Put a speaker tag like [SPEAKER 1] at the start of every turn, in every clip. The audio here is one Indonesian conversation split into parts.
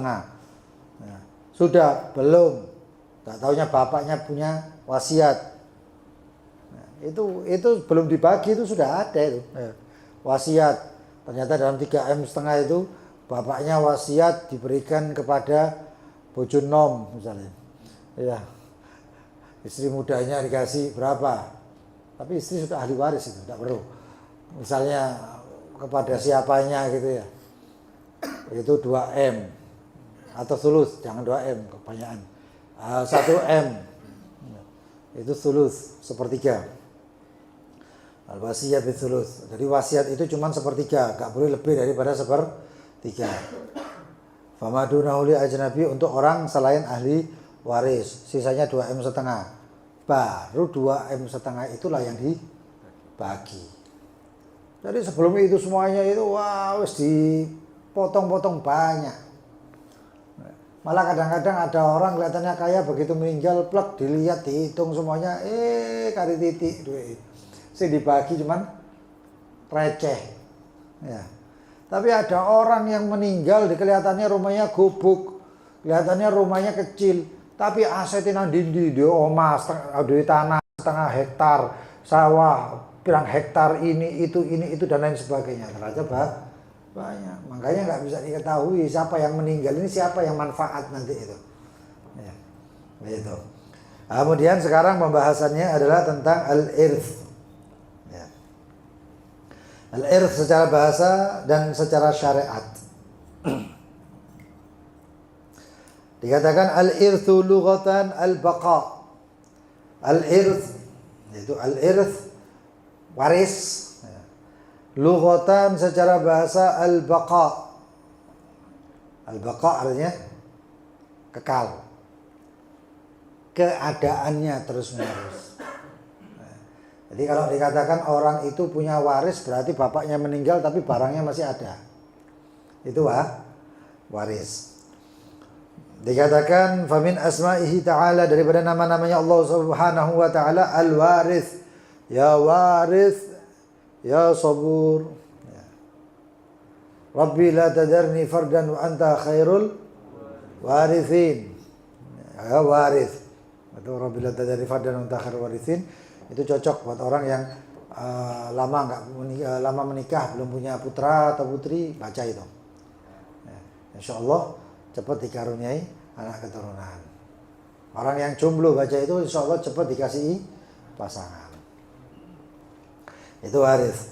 [SPEAKER 1] setengah. Nah, sudah belum, tak taunya bapaknya punya wasiat. Nah, itu belum dibagi itu sudah ada itu wasiat. Ternyata dalam 3 M setengah itu bapaknya wasiat diberikan kepada bojo nom misalnya. Ya, istri mudanya dikasih berapa? Tapi istri sudah ahli waris itu, tidak perlu. Misalnya kepada siapanya gitu ya. Itu 2 M atau sulus, jangan 2 M kebanyakan. 1 M itu sulus, sepertiga. Al-wasiyat bitsulus. Jadi wasiat itu cuma sepertiga, gak boleh lebih daripada sepertiga. Famadunahu li ajnabi, untuk orang selain ahli waris, sisanya 2 M setengah. Baru 2 M setengah itulah yang dibagi. Jadi sebelum itu semuanya itu wis dipotong-potong banyak. Malah kadang-kadang ada orang kelihatannya kaya, begitu meninggal plek dilihat dihitung semuanya kari titik duit. Sing dibagi cuman receh. Ya. Tapi ada orang yang meninggal kelihatannya rumahnya gubuk, kelihatannya rumahnya kecil, tapi asetnya nang ndi di omah, di tanah setengah hektar, sawah pirang hektar, ini itu dan lain sebagainya. Ternyata banyak. Makanya nggak bisa diketahui siapa yang meninggal ini, siapa yang manfaat nanti itu. Ya, begitu. Kemudian sekarang pembahasannya adalah tentang al-irth. Ya. Al-irth secara bahasa dan secara syariat. Dikatakan al-irthu lughatan al-baqa. Al-irth, yaitu al-irth waris, lughatan secara bahasa al-baqa. Al-baqa artinya kekal, keadaannya terus menerus. Jadi kalau dikatakan orang itu punya waris, berarti bapaknya meninggal tapi barangnya masih ada, itu waris. Dikatakan famin asma'ihi ta'ala, daripada nama-namanya Allah subhanahu wa ta'ala, al-warith, ya warith, ya sabur, ya. Rabbi la tadarni fardan wa anta khairul warithin, ya warith. Atau Rabbi la tadarni fardan wa anta khairul warithin. Itu cocok buat orang yang lama menikah, belum punya putra atau putri, baca itu. Ya, insya Allah cepat dikaruniai anak keturunan. Orang yang jomblo baca itu insya Allah cepat dikasihi pasangan. Itu waris.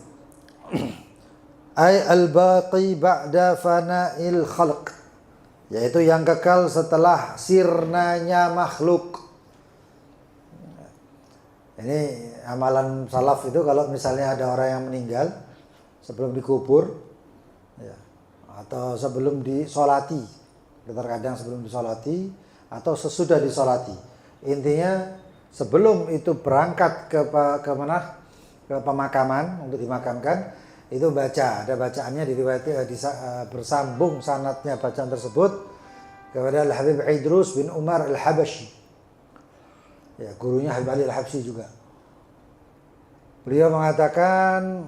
[SPEAKER 1] Ay al-baqi ba'da fana'il khalq, yaitu yang kekal setelah sirnanya makhluk. Ini amalan salaf itu, kalau misalnya ada orang yang meninggal sebelum dikubur ya, atau sebelum disolati, terkadang sebelum disolati atau sesudah disolati. Intinya sebelum itu berangkat ke mana? Ke pemakaman untuk dimakamkan, itu baca, ada bacaannya diriwayati bersambung sanadnya bacaan tersebut kepada Al-Habib Idrus bin Umar Al-Habashi. Ya, gurunya Habib Ali Al-Habsyi juga. Beliau mengatakan,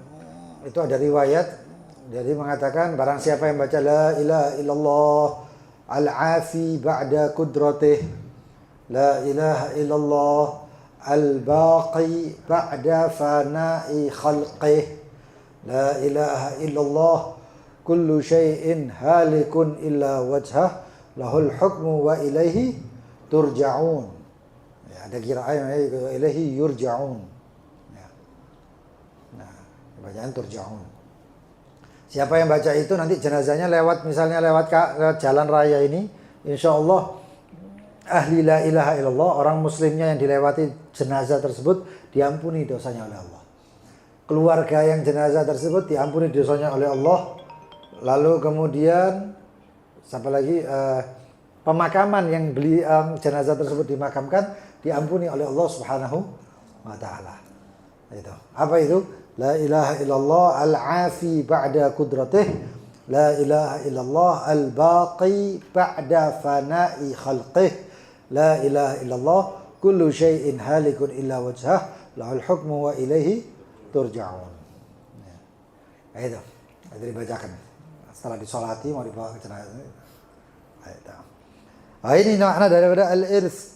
[SPEAKER 1] itu ada riwayat, jadi mengatakan barang siapa yang baca la ilaha illallah al-afi ba'da kudratih, la ilaha illallah al-baqi ba'da fana'i khalqih, la ilaha illallah kullu syai'in halikun illa wajhah lahul hukmu wa ilaihi turja'un. Ya, ada qira'ah ilaihi yurja'un. Ya. Nah, bacaan turja'un. Siapa yang baca itu nanti jenazahnya lewat, misalnya lewat jalan raya ini, insya Allah ahli la ilaha illallah, orang muslimnya yang dilewati jenazah tersebut diampuni dosanya oleh Allah. Keluarga yang jenazah tersebut diampuni dosanya oleh Allah. Lalu kemudian sampai lagi pemakaman yang jenazah tersebut dimakamkan diampuni oleh Allah Subhanahu wa taala. Itu. Apa itu? La ilaha illallah al-afi ba'da kudratih, la ilaha illallah al-baqi ba'da fana'i khalqih, la ilaha illallah kullu syai'in halikun illa wajhah lahul hukmu wa ilaihi turja'un. Ya. Itu dibacakan setelah disolati mau dibawa ke jenazah. Ini makna daripada al-irth.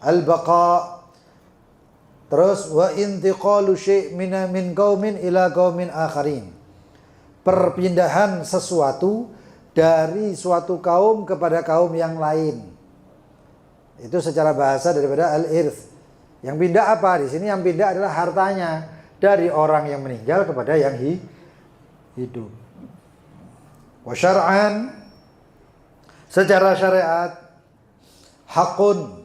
[SPEAKER 1] Al-baqa. Terus wa intiqalu syai' min qaumin ila qaumin akharin. Perpindahan sesuatu dari suatu kaum kepada kaum yang lain. Itu secara bahasa daripada al-irth. Yang pindah apa? Di sini yang pindah adalah hartanya dari orang yang meninggal kepada yang hidup. Wa syar'an, secara syariat, hakun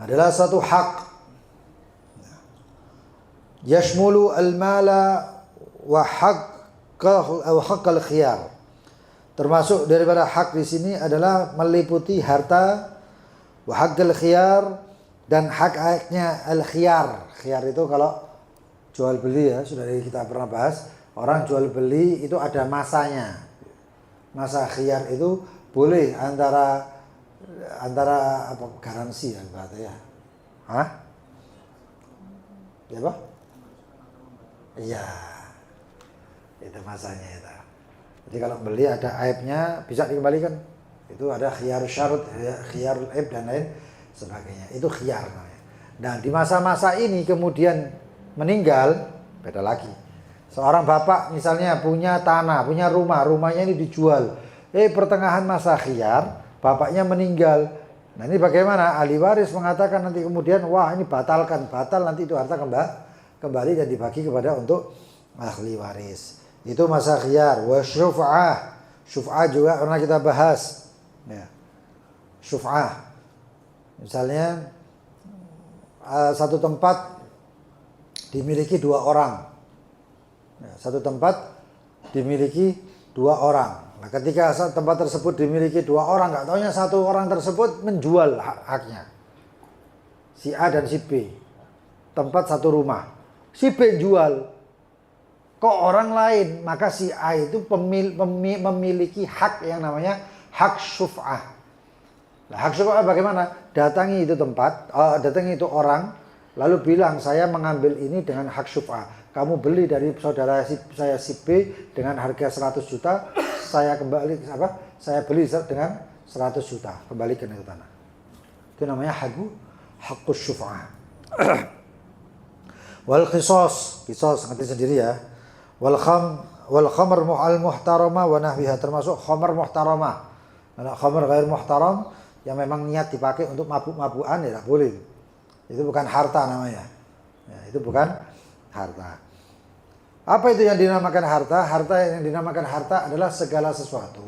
[SPEAKER 1] adalah satu hak. Yashmulu al-mala wa haqq al-khiyar. Termasuk daripada hak di sini adalah meliputi harta, wa haqq al-khiyar, dan hak-haknya al-khiyar. Khiyar itu kalau jual beli ya, sudah kita pernah bahas. Orang jual beli itu ada masanya. Masa khiyar itu boleh antara apa garansi ya berarti ya. Hah? Ya apa? Iya. Itu masanya itu. Jadi kalau beli ada aibnya bisa dikembalikan. Itu ada khiyar syarat, khiyar aib dan lain sebagainya. Itu khiyar namanya. Nah, di masa-masa ini kemudian meninggal, beda lagi. Seorang bapak misalnya punya tanah, punya rumah, rumahnya ini dijual. Pertengahan masa khiyar, bapaknya meninggal. Nah, ini bagaimana? Ahli waris mengatakan nanti kemudian, wah ini batalkan, batal nanti itu harta kembali dan dibagi kepada untuk ahli waris. Itu masa khiyar. Wa syuf'ah. Syuf'ah juga pernah kita bahas. Ya. Syuf'ah. Misalnya satu tempat dimiliki 2 orang. Ya, satu tempat dimiliki 2 orang. Nah, ketika tempat tersebut dimiliki 2 orang, nggak taunya satu orang tersebut menjual haknya. Si A dan si B. Tempat satu rumah. Si B jual ke orang lain, maka si A itu memiliki hak yang namanya hak syuf'ah. Nah, hak syuf'ah bagaimana? Datangi itu tempat, datangi itu orang, lalu bilang saya mengambil ini dengan hak syuf'ah. Kamu beli dari saudara saya si B dengan harga 100 juta, saya kembali Saya beli dengan 100 juta, kembalikan itu tanah. Itu namanya hakus syuf'ah. Wal qisas ngerti sendiri ya. Wal khamr al muhtarama wa nahwiha, termasuk khamr muhtarama. Nah, khamr ghair muhtaram yang memang niat dipakai untuk mabuk-mabukan ya tidak boleh. Itu bukan harta namanya. Ya, itu bukan harta. Apa itu yang dinamakan harta? Harta yang dinamakan harta adalah segala sesuatu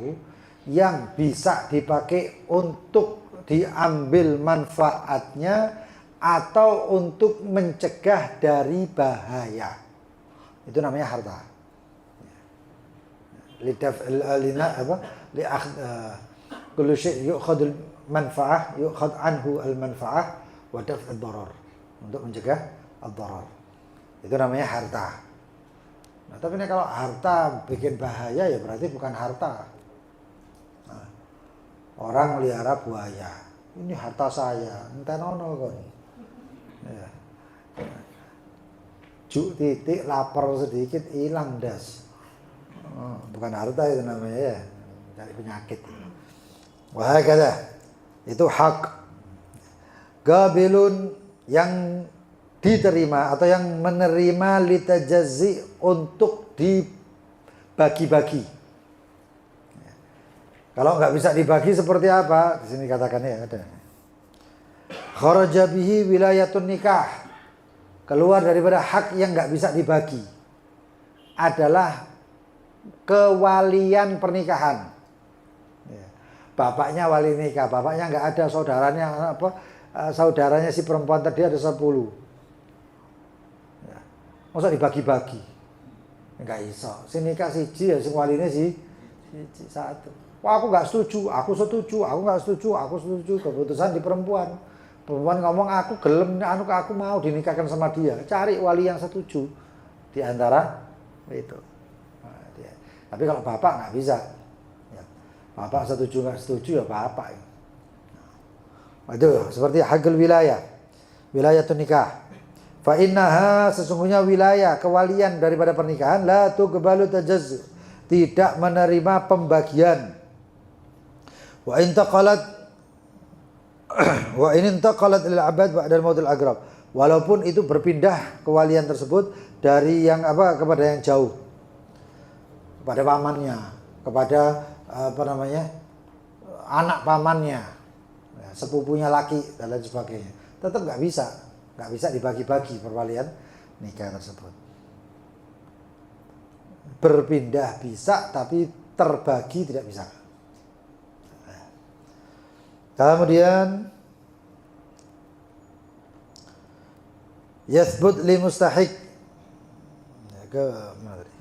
[SPEAKER 1] yang bisa dipakai untuk diambil manfaatnya atau untuk mencegah dari bahaya. Itu namanya harta. Kullu syai' yu'khadul manfaah, yu'khad anhu al-manfaah wa daf' ad-darar. Untuk mencegah ad-darar. Itu namanya harta. Nah, tapi ini kalau harta bikin bahaya ya berarti bukan harta. Nah, orang melihara buaya. Ini harta saya, entenono kon. Ya. Juk titik lapar sedikit hilang das. Bukan harta itu namanya ya, dari penyakit. Wah kata itu hak. Gabilun yang diterima atau yang menerima litajazzi untuk dibagi-bagi. Kalau nggak bisa dibagi seperti apa? Di sini katakannya ya ada. Kharaja bihi wilayatun nikah. Keluar daripada hak yang nggak bisa dibagi adalah kewalian pernikahan. Bapaknya wali nikah, bapaknya nggak ada, saudaranya saudaranya si perempuan tadi ada 10. Masa dibagi-bagi? Nggak iso. Si nikah siji ya, si walinya si satu. Wah aku nggak setuju, aku setuju, aku nggak setuju, aku setuju. Keputusan di perempuan. Perempuan ngomong aku gelem, aku mau dinikahkan sama dia. Cari wali yang setuju di antara itu. Nah, tapi kalau bapak nggak bisa. Ya. Bapak setuju nggak setuju ya bapak. Nah, itu seperti hakul wilayah, wilayatun nikah. Fa innaha, sesungguhnya wilayah kewalian daripada pernikahan la tuqbalu tajazzu, tidak menerima pembagian. Wa intaqalat Wa in intaqalat lil abad ba'dal mautil agrab. Walaupun itu berpindah kewalian tersebut dari yang kepada yang jauh. Kepada pamannya, kepada anak pamannya, sepupunya laki dan lain sebagainya. Tetap nggak bisa dibagi-bagi perwalian nikah tersebut. Berpindah bisa, tapi terbagi tidak bisa. Kemudian yathbut li mustahiq. Ke mana tadi?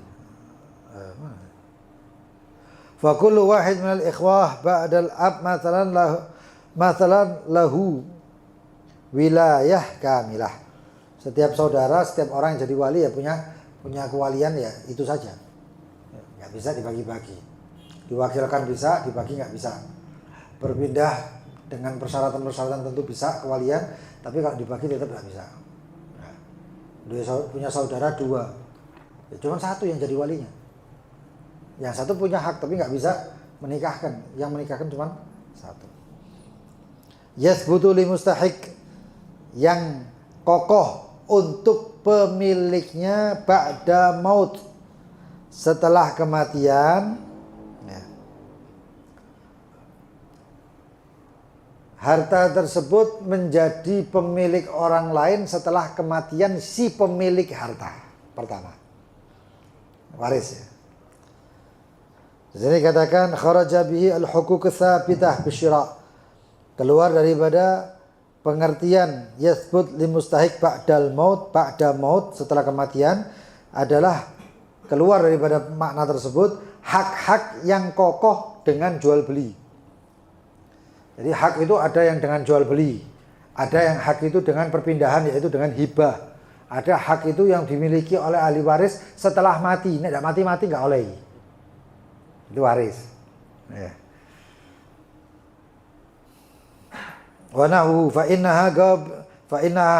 [SPEAKER 1] Fa kullu wahid min al-ikhwah ba'da al-ab mathalan lahu wilayah kamilah. Setiap saudara, setiap orang yang jadi wali ya punya kewalian ya itu saja. Nggak bisa dibagi-bagi. Diwakilkan bisa, dibagi nggak bisa. Berpindah dengan persyaratan-persyaratan tentu bisa kewalian, tapi kalau dibagi tetap nggak bisa. Nah, dia punya saudara 2, ya cuma 1 yang jadi walinya. Yang 1 punya hak tapi nggak bisa menikahkan. Yang menikahkan cuma 1. Yathbutu li mustahiq, yang kokoh untuk pemiliknya ba'da maut, setelah kematian. Harta tersebut menjadi pemilik orang lain setelah kematian si pemilik harta pertama. Waris ya. Jadi katakan kharaja bihi al-huquq tsabitah bisyira. Keluar daripada pengertian yathbut li mustahiq ba'dal maut, ba'da maut, setelah kematian, adalah keluar daripada makna tersebut hak-hak yang kokoh dengan jual beli. Jadi hak itu ada yang dengan jual beli, ada yang hak itu dengan perpindahan, yaitu dengan hibah. Ada hak itu yang dimiliki oleh ahli waris setelah mati. Nek mati nggak oleh. Itu waris. Ya. Wa nahu fa innaha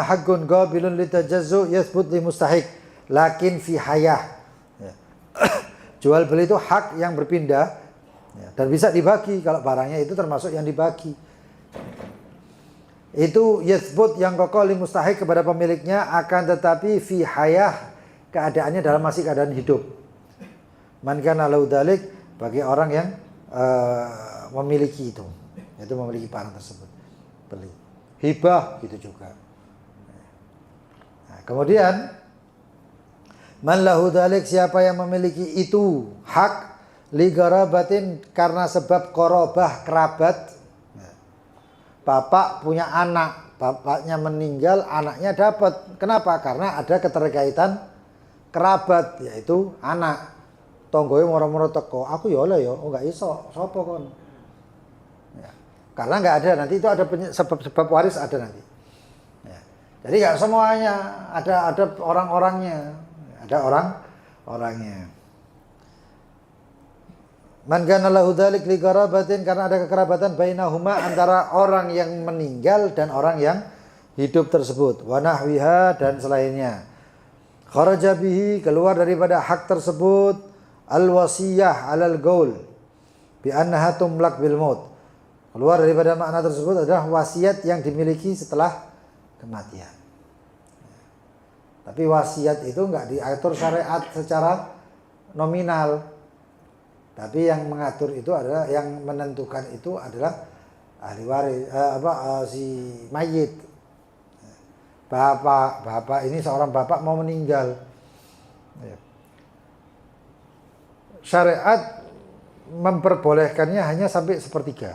[SPEAKER 1] haqqun qabilun litajazzu yathbut li mustahiq lakin fi hayah. Ya. Jual beli itu hak yang berpindah. Ya, dan bisa dibagi kalau barangnya itu termasuk yang dibagi. Itu yathbut yang kokoh li mustahiq kepada pemiliknya, akan tetapi fi hayah, keadaannya dalam masih keadaan hidup. Man kana lahu dzalik, bagi orang yang memiliki itu, yaitu memiliki barang tersebut. Beli. Hibah gitu juga. Nah, kemudian man lahu dzalik, siapa yang memiliki itu hak li garabatin, karena sebab korobah, kerabat. Bapak punya anak, bapaknya meninggal, anaknya dapat. Kenapa? Karena ada keterkaitan kerabat, yaitu anak. Tonggoe moro-moro teko, aku ya oleh ya, enggak iso, sapa kon. Ya. Karena enggak ada, nanti itu ada sebab-sebab waris ada nanti. Ya. Jadi enggak semuanya, ada orang-orangnya, ada orang-orangnya. Man kana lahu dzalik li qarabatin, karena ada kekerabatan bainahuma, antara orang yang meninggal dan orang yang hidup tersebut. Wa nahwiha, dan selainnya. Kharaja bihi, keluar daripada hak tersebut, al wasiyah alal gaul bi annaha tumlak bil maut. Keluar daripada makna tersebut adalah wasiat yang dimiliki setelah kematian. Tapi wasiat itu enggak diatur syariat secara nominal. Tapi yang mengatur itu adalah, yang menentukan itu adalah ahli waris, si mayit. Bapak ini seorang bapak mau meninggal. Syariat memperbolehkannya hanya sampai 1/3.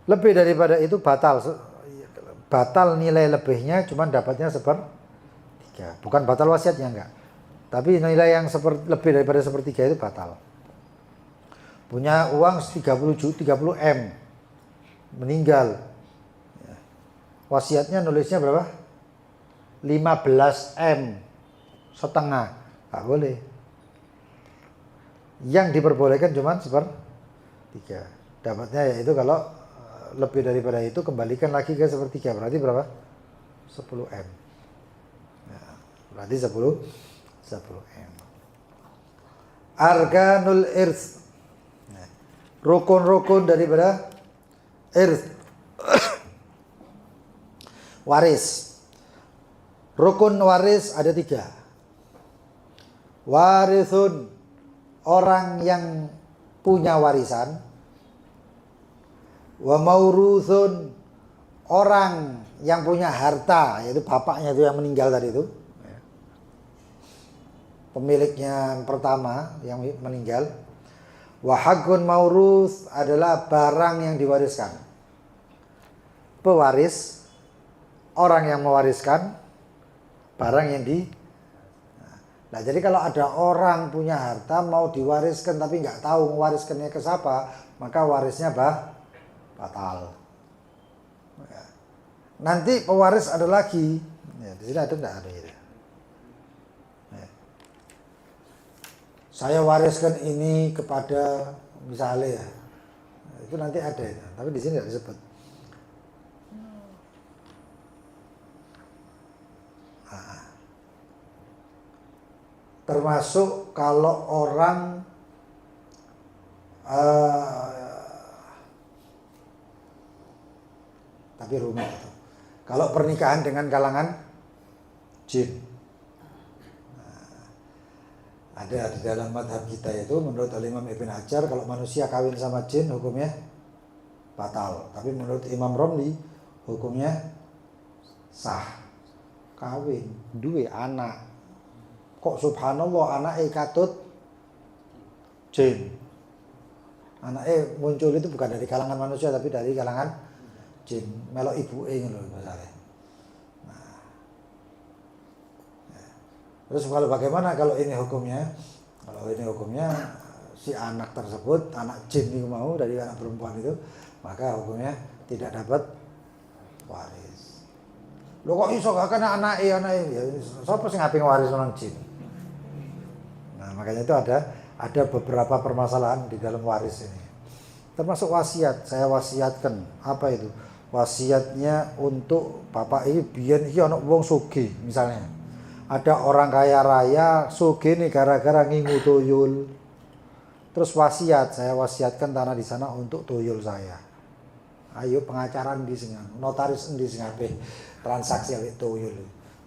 [SPEAKER 1] Lebih daripada itu batal nilai lebihnya, cuman dapatnya 1/3. Bukan batal wasiatnya, enggak. Tapi nilai yang lebih daripada 1/3 itu batal. Punya uang 30 M, meninggal, wasiatnya nulisnya berapa? 15 M setengah, nggak boleh. Yang diperbolehkan cuma 1/3. Dapatnya yaitu kalau lebih daripada itu kembalikan lagi ke 1/3, berarti berapa? 10 M. Nah, berarti 10 M. Arkanul irts, rukun-rukun daripada irts. Waris. Rukun waris ada 3. Warithun, orang yang punya warisan. Wa mauruthun, orang yang punya harta, yaitu bapaknya itu yang meninggal tadi itu. Pemiliknya yang pertama yang meninggal. Wa haqqun mauruth adalah barang yang diwariskan. Pewaris, orang yang mewariskan barang yang di. Nah, jadi kalau ada orang punya harta mau diwariskan tapi nggak tahu mewariskannya ke siapa, maka warisnya batal. Ya. Nanti pewaris ada lagi. Ya, di sini ada enggak ada gitu. Ya. Saya wariskan ini kepada misalnya ya. Itu nanti ada itu. Tapi di sini tidak disebut. Nah. Termasuk kalau orang tapi rumit itu. Kalau pernikahan dengan kalangan jin, ada di dalam madhab kita itu menurut Imam Ibn Hajar kalau manusia kawin sama jin hukumnya batal. Tapi menurut Imam Romli hukumnya sah. Kawin, duwe anak, kok subhanallah anaknya katut jin. Anaknya muncul itu bukan dari kalangan manusia tapi dari kalangan jin, melok ibu ngono misalnya. Nah. Ya. Terus kalau bagaimana kalau ini hukumnya? Kalau ini hukumnya si anak tersebut, anak jin itu mau dari anak perempuan itu, maka hukumnya tidak dapat waris. Lo kok iso gak kena anaknya ya sapa sing ngapain waris orang jin? Nah, makanya itu ada beberapa permasalahan di dalam waris ini. Termasuk wasiat, saya wasiatkan apa itu? Wasiatnya untuk bapak ini biyen iki ana wong sugih misalnya. Ada orang kaya raya sugih nih gara-gara ngingu tuyul. Terus wasiat, saya wasiatkan tanah di sana untuk tuyul saya. Ayo pengacara di sini, notaris di sini transaksi awet tuyul.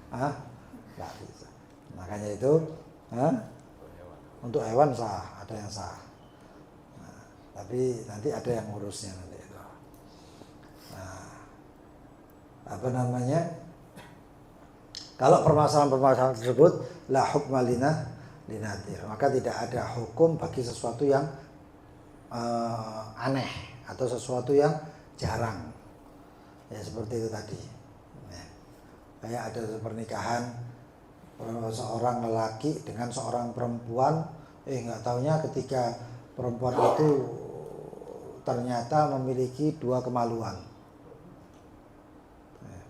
[SPEAKER 1] Hah? Enggak bisa. Makanya itu, untuk hewan sah, ada yang sah. Nah, tapi nanti ada yang ngurusnya nanti itu. Nah, apa namanya? Kalau permasalahan-permasalahan tersebut la hukma linadir, maka tidak ada hukum bagi sesuatu yang aneh atau sesuatu yang jarang. Ya seperti itu tadi. Ya. Kayak ada pernikahan seorang lelaki dengan seorang perempuan, nggak taunya ketika perempuan itu ternyata memiliki 2 kemaluan. Ya,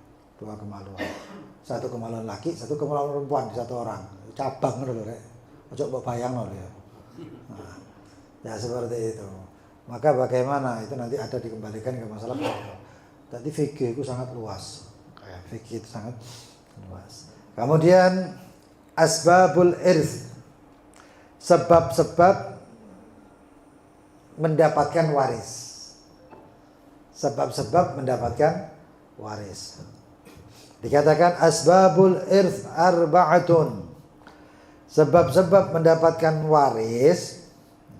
[SPEAKER 1] 2 kemaluan. 1 kemaluan laki, 1 kemaluan perempuan di 1 orang. Cabang loh rek. Ojo mbok bayangno ya. Nah, ya seperti itu. Maka bagaimana itu nanti ada dikembalikan ke masalah fikih. Jadi fikih itu sangat luas. Fikih itu sangat luas. Kemudian asbabul irth, sebab-sebab mendapatkan waris. Sebab-sebab mendapatkan waris. Dikatakan asbabul irth arba'atun. Sebab-sebab mendapatkan waris,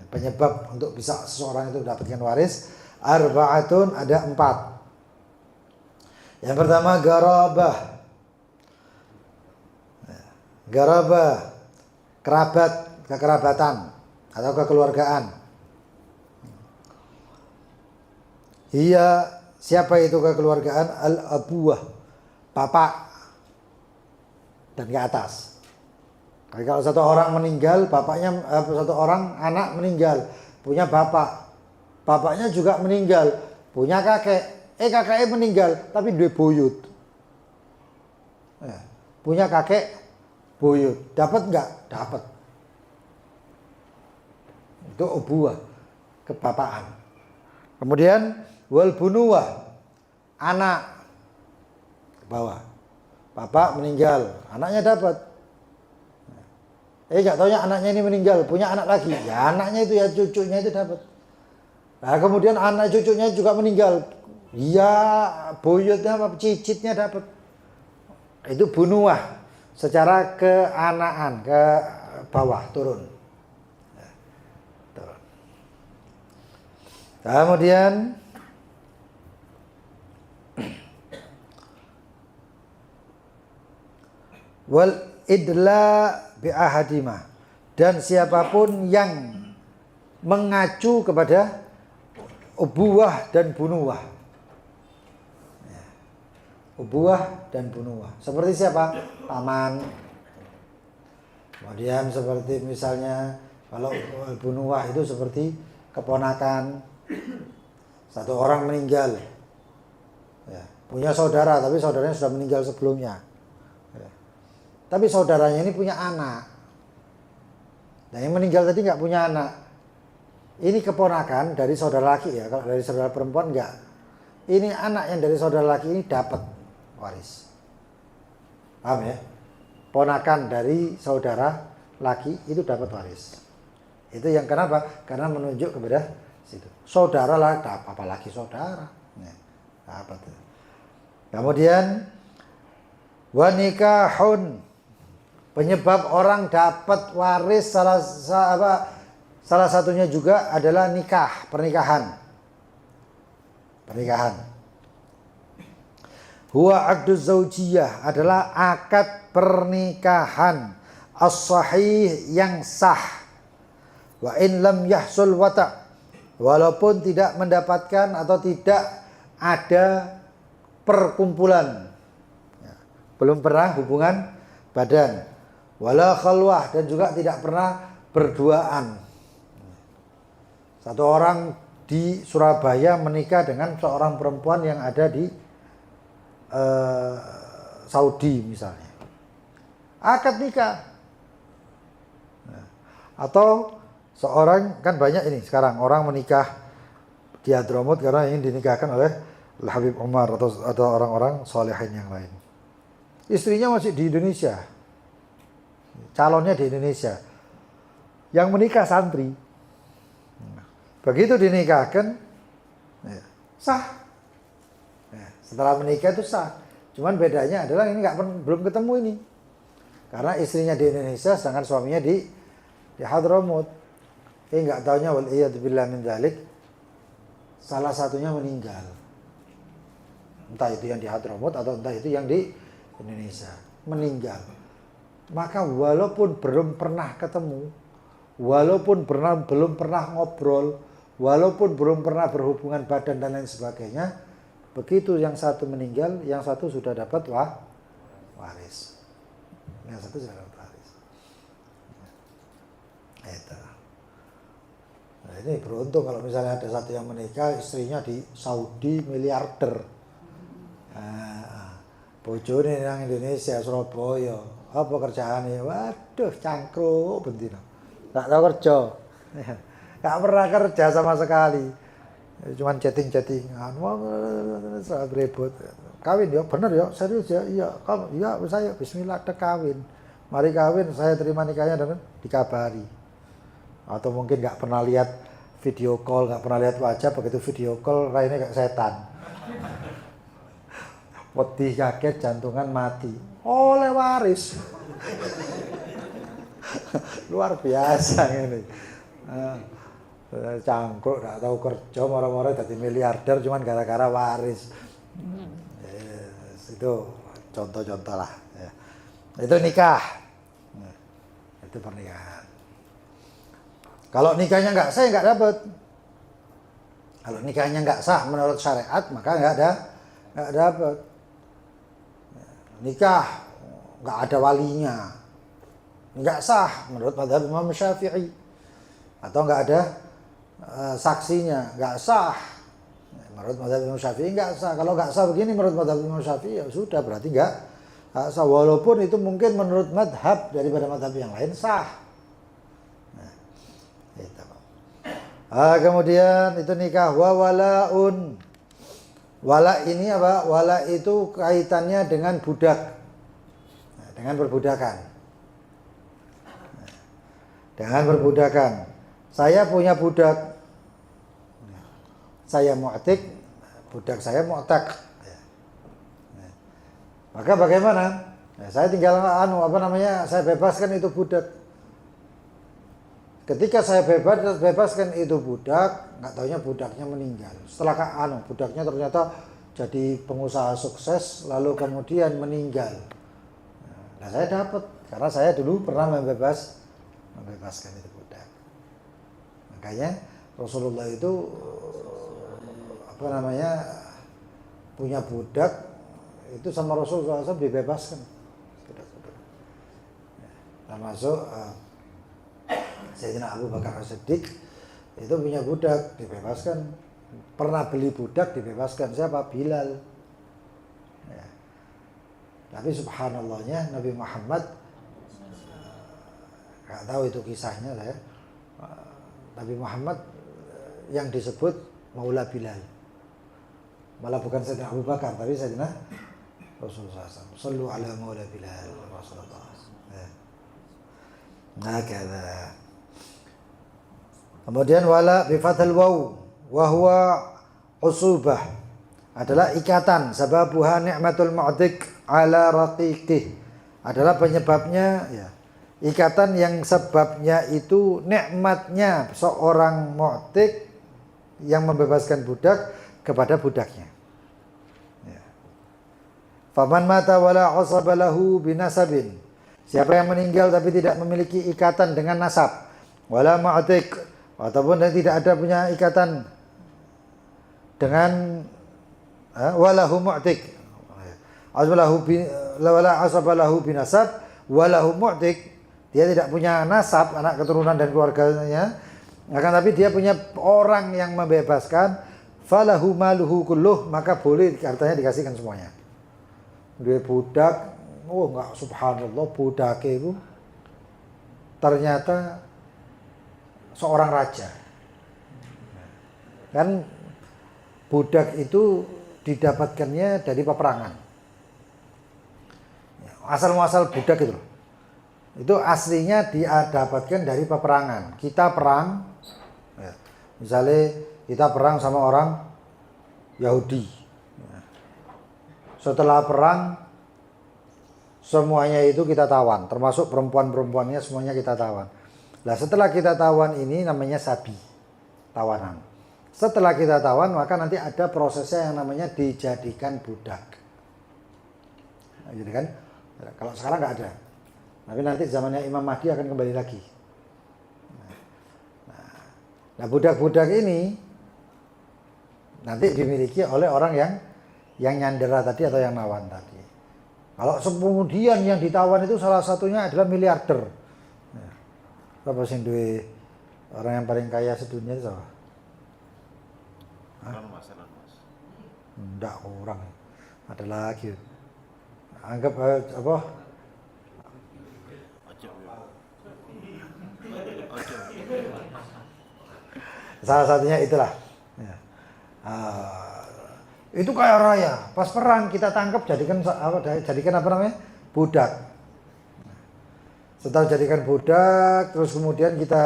[SPEAKER 1] penyebab untuk bisa seseorang itu mendapatkan waris, arba'atun ada 4. Yang pertama garabah. Garabah, kekerabatan atau kekeluargaan. Iya, siapa itu kekeluargaan? Al-abuwah, bapak dan ke atas. Kalau satu orang meninggal, satu orang anak meninggal, punya bapak, bapaknya juga meninggal, punya kakek, kakeknya meninggal, tapi duwe buyut. Punya kakek, buyut, dapat nggak? Dapat. Itu ubuwah, kebapaan. Kemudian wal bunuwah, anak ke bawah, bapak meninggal, anaknya dapat. Gak taunya anaknya ini meninggal, punya anak lagi. Ya anaknya itu ya cucunya itu dapat. Nah kemudian anak cucunya juga meninggal. Ya buyutnya apa cicitnya dapat. Itu bunuah secara keanaan, ke bawah turun. Kemudian wal idla bi ahadima, dan siapapun yang mengacu kepada ubuwah dan bunuwah. Ubuwah dan bunuwah. Seperti siapa? Paman. Kemudian seperti misalnya kalau bunuwah itu seperti keponakan. Satu orang meninggal, ya, punya saudara, tapi saudaranya sudah meninggal sebelumnya. Ya. Tapi saudaranya ini punya anak. Nah, yang meninggal tadi nggak punya anak. Ini keponakan dari saudara laki ya. Kalau dari saudara perempuan enggak. Ini anak yang dari saudara laki ini dapat waris. Paham ya? Ponakan dari saudara laki itu dapat waris. Itu yang kenapa? Karena menunjuk kepada situ. Saudara lah, apalagi saudara. Ya, apa tuh? Kemudian wanikahun, penyebab orang dapat waris salah satunya juga adalah nikah, pernikahan. Huwa aqduz zaujiyah, adalah akad pernikahan as-sahih yang sah. Wa in lam yahsul wata', walaupun tidak mendapatkan atau tidak ada perkumpulan, ya, belum pernah hubungan badan, wala khalwah, dan juga tidak pernah berduaan. Satu orang di Surabaya menikah dengan seorang perempuan yang ada di Saudi misalnya, akad nikah. Nah, atau seorang, kan banyak ini sekarang orang menikah di Hadramut karena ingin dinikahkan oleh Habib Umar atau orang-orang solehin yang lain. Istrinya masih di Indonesia, calonnya di Indonesia, yang menikah santri. Begitu dinikahkan, ya, sah. Ya, setelah menikah itu sah. Cuman bedanya adalah ini belum ketemu ini, karena istrinya di Indonesia sedangkan suaminya di Hadramut. Nggak taunya waliyadzubillah min dzalik, salah satunya meninggal. Entah itu yang di Hadramut atau entah itu yang di Indonesia, meninggal. Maka walaupun belum pernah ketemu, walaupun belum pernah ngobrol, walaupun belum pernah berhubungan badan dan lain sebagainya, begitu yang satu meninggal, yang satu sudah dapat waris. Yang satu sudah dapat waris. Itu. Nah, ini beruntung kalau misalnya ada satu yang menikah, istrinya di Saudi miliarder. Nah, bojone nang Indonesia, Surabaya. Apa kerjaannya? Waduh, cangkruk bendina. Gak tahu kerja. Gak pernah kerja sama sekali. Cuman chatting-chattingan. Wah, berebut. Kawin ya, bener ya, serius ya. Iya, kamu, iya, saya bismillah ada kawin. Mari kawin, saya terima nikahnya dan dikabari. Atau mungkin nggak pernah lihat video call, nggak pernah lihat wajah, begitu video call lainnya kayak setan. Wedi kaget, jantungan mati. Oleh waris. Luar biasa ini. Cangkruk, nggak tahu kerja, moro-moro jadi miliarder cuman gara-gara waris. Itu contoh-contoh lah. Itu nikah. Itu pernikahan. Kalau nikahnya nggak sah, nggak dapat. Kalau nikahnya nggak sah menurut syariat, maka nggak dapat. Nikah nggak ada walinya, nggak sah menurut mazhab Imam Syafi'i. Atau nggak ada saksinya, nggak sah menurut mazhab Imam Syafi'i, nggak sah. Kalau nggak sah begini menurut mazhab Imam Syafi'i, ya sudah berarti nggak sah. Walaupun itu mungkin menurut madhab daripada madhab yang lain sah. Kemudian itu nikah walaun. Wala ini apa? Wala itu kaitannya dengan budak, dengan perbudakan. Dengan perbudakan. Saya punya budak, saya mu'tik, budak saya mu'tak. Maka bagaimana? Ya, saya tinggal saya bebaskan itu budak. Ketika saya bebaskan itu budak, nggak taunya budaknya meninggal. Setelah budaknya ternyata jadi pengusaha sukses, lalu kemudian meninggal. Nah, saya dapat karena saya dulu pernah membebaskan itu budak. Makanya Rasulullah itu punya budak itu sama Rasulullah SAW dibebaskan. Budak-budak. Termasuk Sayyidina Abu Bakar As-Siddiq itu punya budak dibebaskan, pernah beli budak dibebaskan. Siapa? Bilal. Ya. Tapi subhanallahnya Nabi Muhammad nggak tahu itu kisahnya saya. Nabi Muhammad yang disebut Maula Bilal, malah bukan Sayyidina Abu Bakar tapi Sayyidina Rasulullah SAW. Sallu ala Maula Bilal Rasulullah. Nah, kata. Kemudian wala bi fathil waw wa huwa usubah adalah ikatan, sababuha ni'matul mu'tik ala raqiqih, adalah penyebabnya ya, ikatan yang sebabnya itu nikmatnya seorang mu'tik yang membebaskan budak kepada budaknya. Ya. Faman mata wala usaba lahu binasabin, siapa yang meninggal tapi tidak memiliki ikatan dengan nasab, wala mu'tik, ataupun tidak ada punya ikatan dengan walahu mu'tik, wala asabalahu binasab walahu mu'tik, dia tidak punya nasab, anak keturunan dan keluarganya, akan tapi dia punya orang yang membebaskan, falahu maluhu kulluh, maka boleh hartanya dikasihkan semuanya. Dia budak, enggak, subhanallah, budak itu ternyata seorang raja. Kan budak itu didapatkannya dari peperangan. Asal-muasal budak itu loh. Itu aslinya didapatkan dari peperangan. Kita perang, ya, misalnya kita perang sama orang Yahudi. Setelah perang, semuanya itu kita tawan, termasuk perempuan-perempuannya semuanya kita tawan. Nah, setelah kita tawan ini namanya sabi, tawanan. Setelah kita tawan, maka nanti ada prosesnya yang namanya dijadikan budak. Nah, gitu kan? Kalau sekarang nggak ada. Tapi nanti zamannya Imam Mahdi akan kembali lagi. Nah, budak-budak ini nanti dimiliki oleh orang yang nyandera tadi atau yang nawan tadi. Kalau kemudian yang ditawan itu salah satunya adalah miliarder. Apa sing duwe orang yang paling kaya sedunia itu siapa? Mas. Enggak, kurang. Ada lagi. Anggap apa? Salah satunya itulah. Ya. Itu kaya raya. Pas perang kita tangkap jadikan apa namanya? Budak. Setelah jadikan budak, terus kemudian kita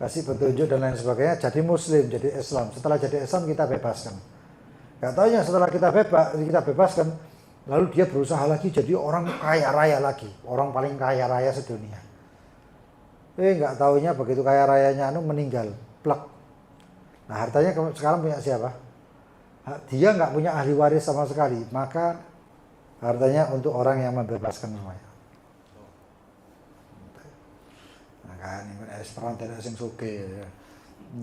[SPEAKER 1] kasih petunjuk dan lain sebagainya, jadi Muslim, jadi Islam. Setelah jadi Islam kita bebaskan. Gak taunya setelah kita bebaskan, lalu dia berusaha lagi jadi orang kaya raya lagi, orang paling kaya raya sedunia. Gak taunya begitu kaya rayanya meninggal, plek. Nah, hartanya sekarang punya siapa? Dia nggak punya ahli waris sama sekali, maka hartanya untuk orang yang membebaskan semuanya. Kan perang tidak sing sugih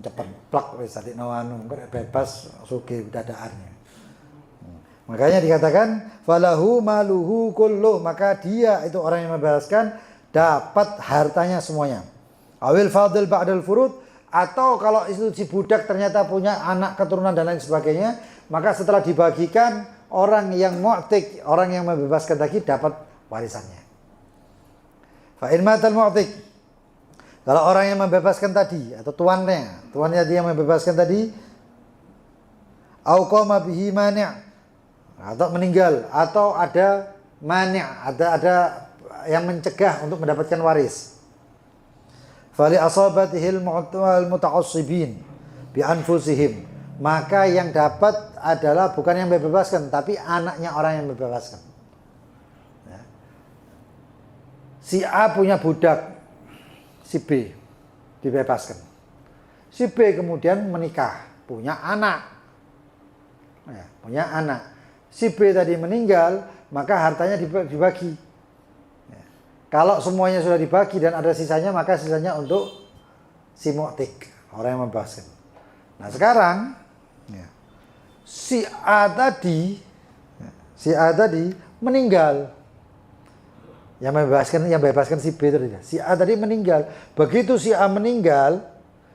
[SPEAKER 1] cepet plak wis dadi anu bebas sugih dadaannya. Makanya dikatakan falahu maluhu kullu, maka dia itu orang yang membebaskan dapat hartanya semuanya. Awil fadil ba'dal furud, atau kalau itu si budak ternyata punya anak keturunan dan lain sebagainya, maka setelah dibagikan orang yang mu'tik, orang yang membebaskan tadi dapat warisannya. Fa in matal mu'tik, kalau orang yang membebaskan tadi atau tuannya dia yang membebaskan tadi, au qama bihi mani', atau meninggal, atau ada mani', ada yang mencegah untuk mendapatkan waris. Fali asabatihil muta'assibin bi anfusihim, maka yang dapat adalah bukan yang membebaskan, tapi anaknya orang yang membebaskan. Ya. Si A punya budak, si B dibebaskan. Si B kemudian menikah, punya anak. Ya, punya anak. Si B tadi meninggal, maka hartanya dibagi. Ya. Kalau semuanya sudah dibagi dan ada sisanya, maka sisanya untuk si mu'tik, orang yang membebaskan. Nah sekarang ya, si A tadi meninggal. Yang membebaskan si B tadi. Si A tadi meninggal. Begitu si A meninggal,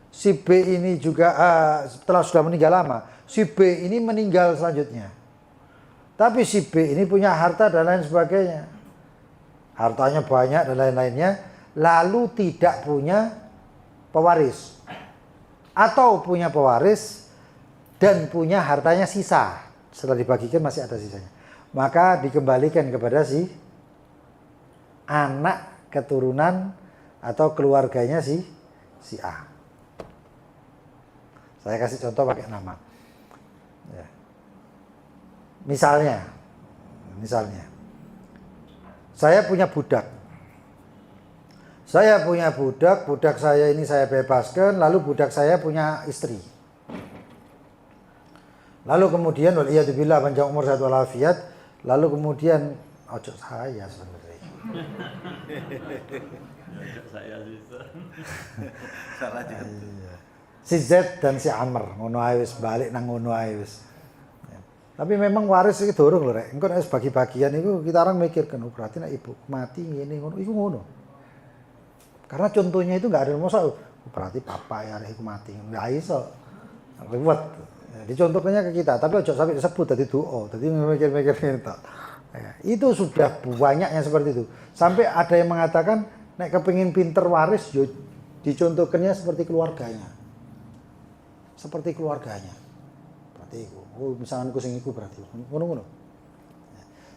[SPEAKER 1] si B ini juga setelah sudah meninggal lama, si B ini meninggal selanjutnya. Tapi si B ini punya harta dan lain sebagainya. Hartanya banyak dan lain-lainnya, lalu tidak punya pewaris. Atau punya pewaris dan punya hartanya sisa. Setelah dibagikan masih ada sisanya. Maka dikembalikan kepada si anak keturunan atau keluarganya si A. Saya kasih contoh pakai nama. Ya. Misalnya, saya punya budak. Budak saya ini saya bebaskan, lalu budak saya punya istri. Lalu kemudian, waliyadzubillah panjang umur sehat walafiat, lalu kemudian, ojo saya sebenarnya.
[SPEAKER 2] Saya salah juga.
[SPEAKER 1] Si Z dan si Amr ngono ae wis balik nang ngono ae wis. Tapi memang waris iki durung lho rek. Engko nek bagi-bagian iku kita orang mikirkan berarti nek ibu mati ngene ngono iku ngono. Karena contohnya itu enggak ada masa berarti papa ya iku mati. Enggak iso. Ribet. Ya, dicontohkannya ke kita, tapi ojo sampai disebut dadi doa. Dadi mikir-mikir gitu. Ya, itu sudah banyak yang seperti itu. Sampai ada yang mengatakan nek kepengin pinter waris yo dicontohkannya seperti keluarganya. Seperti keluarganya. Berarti oh misalkan ku sing iku berarti ngono-ngono.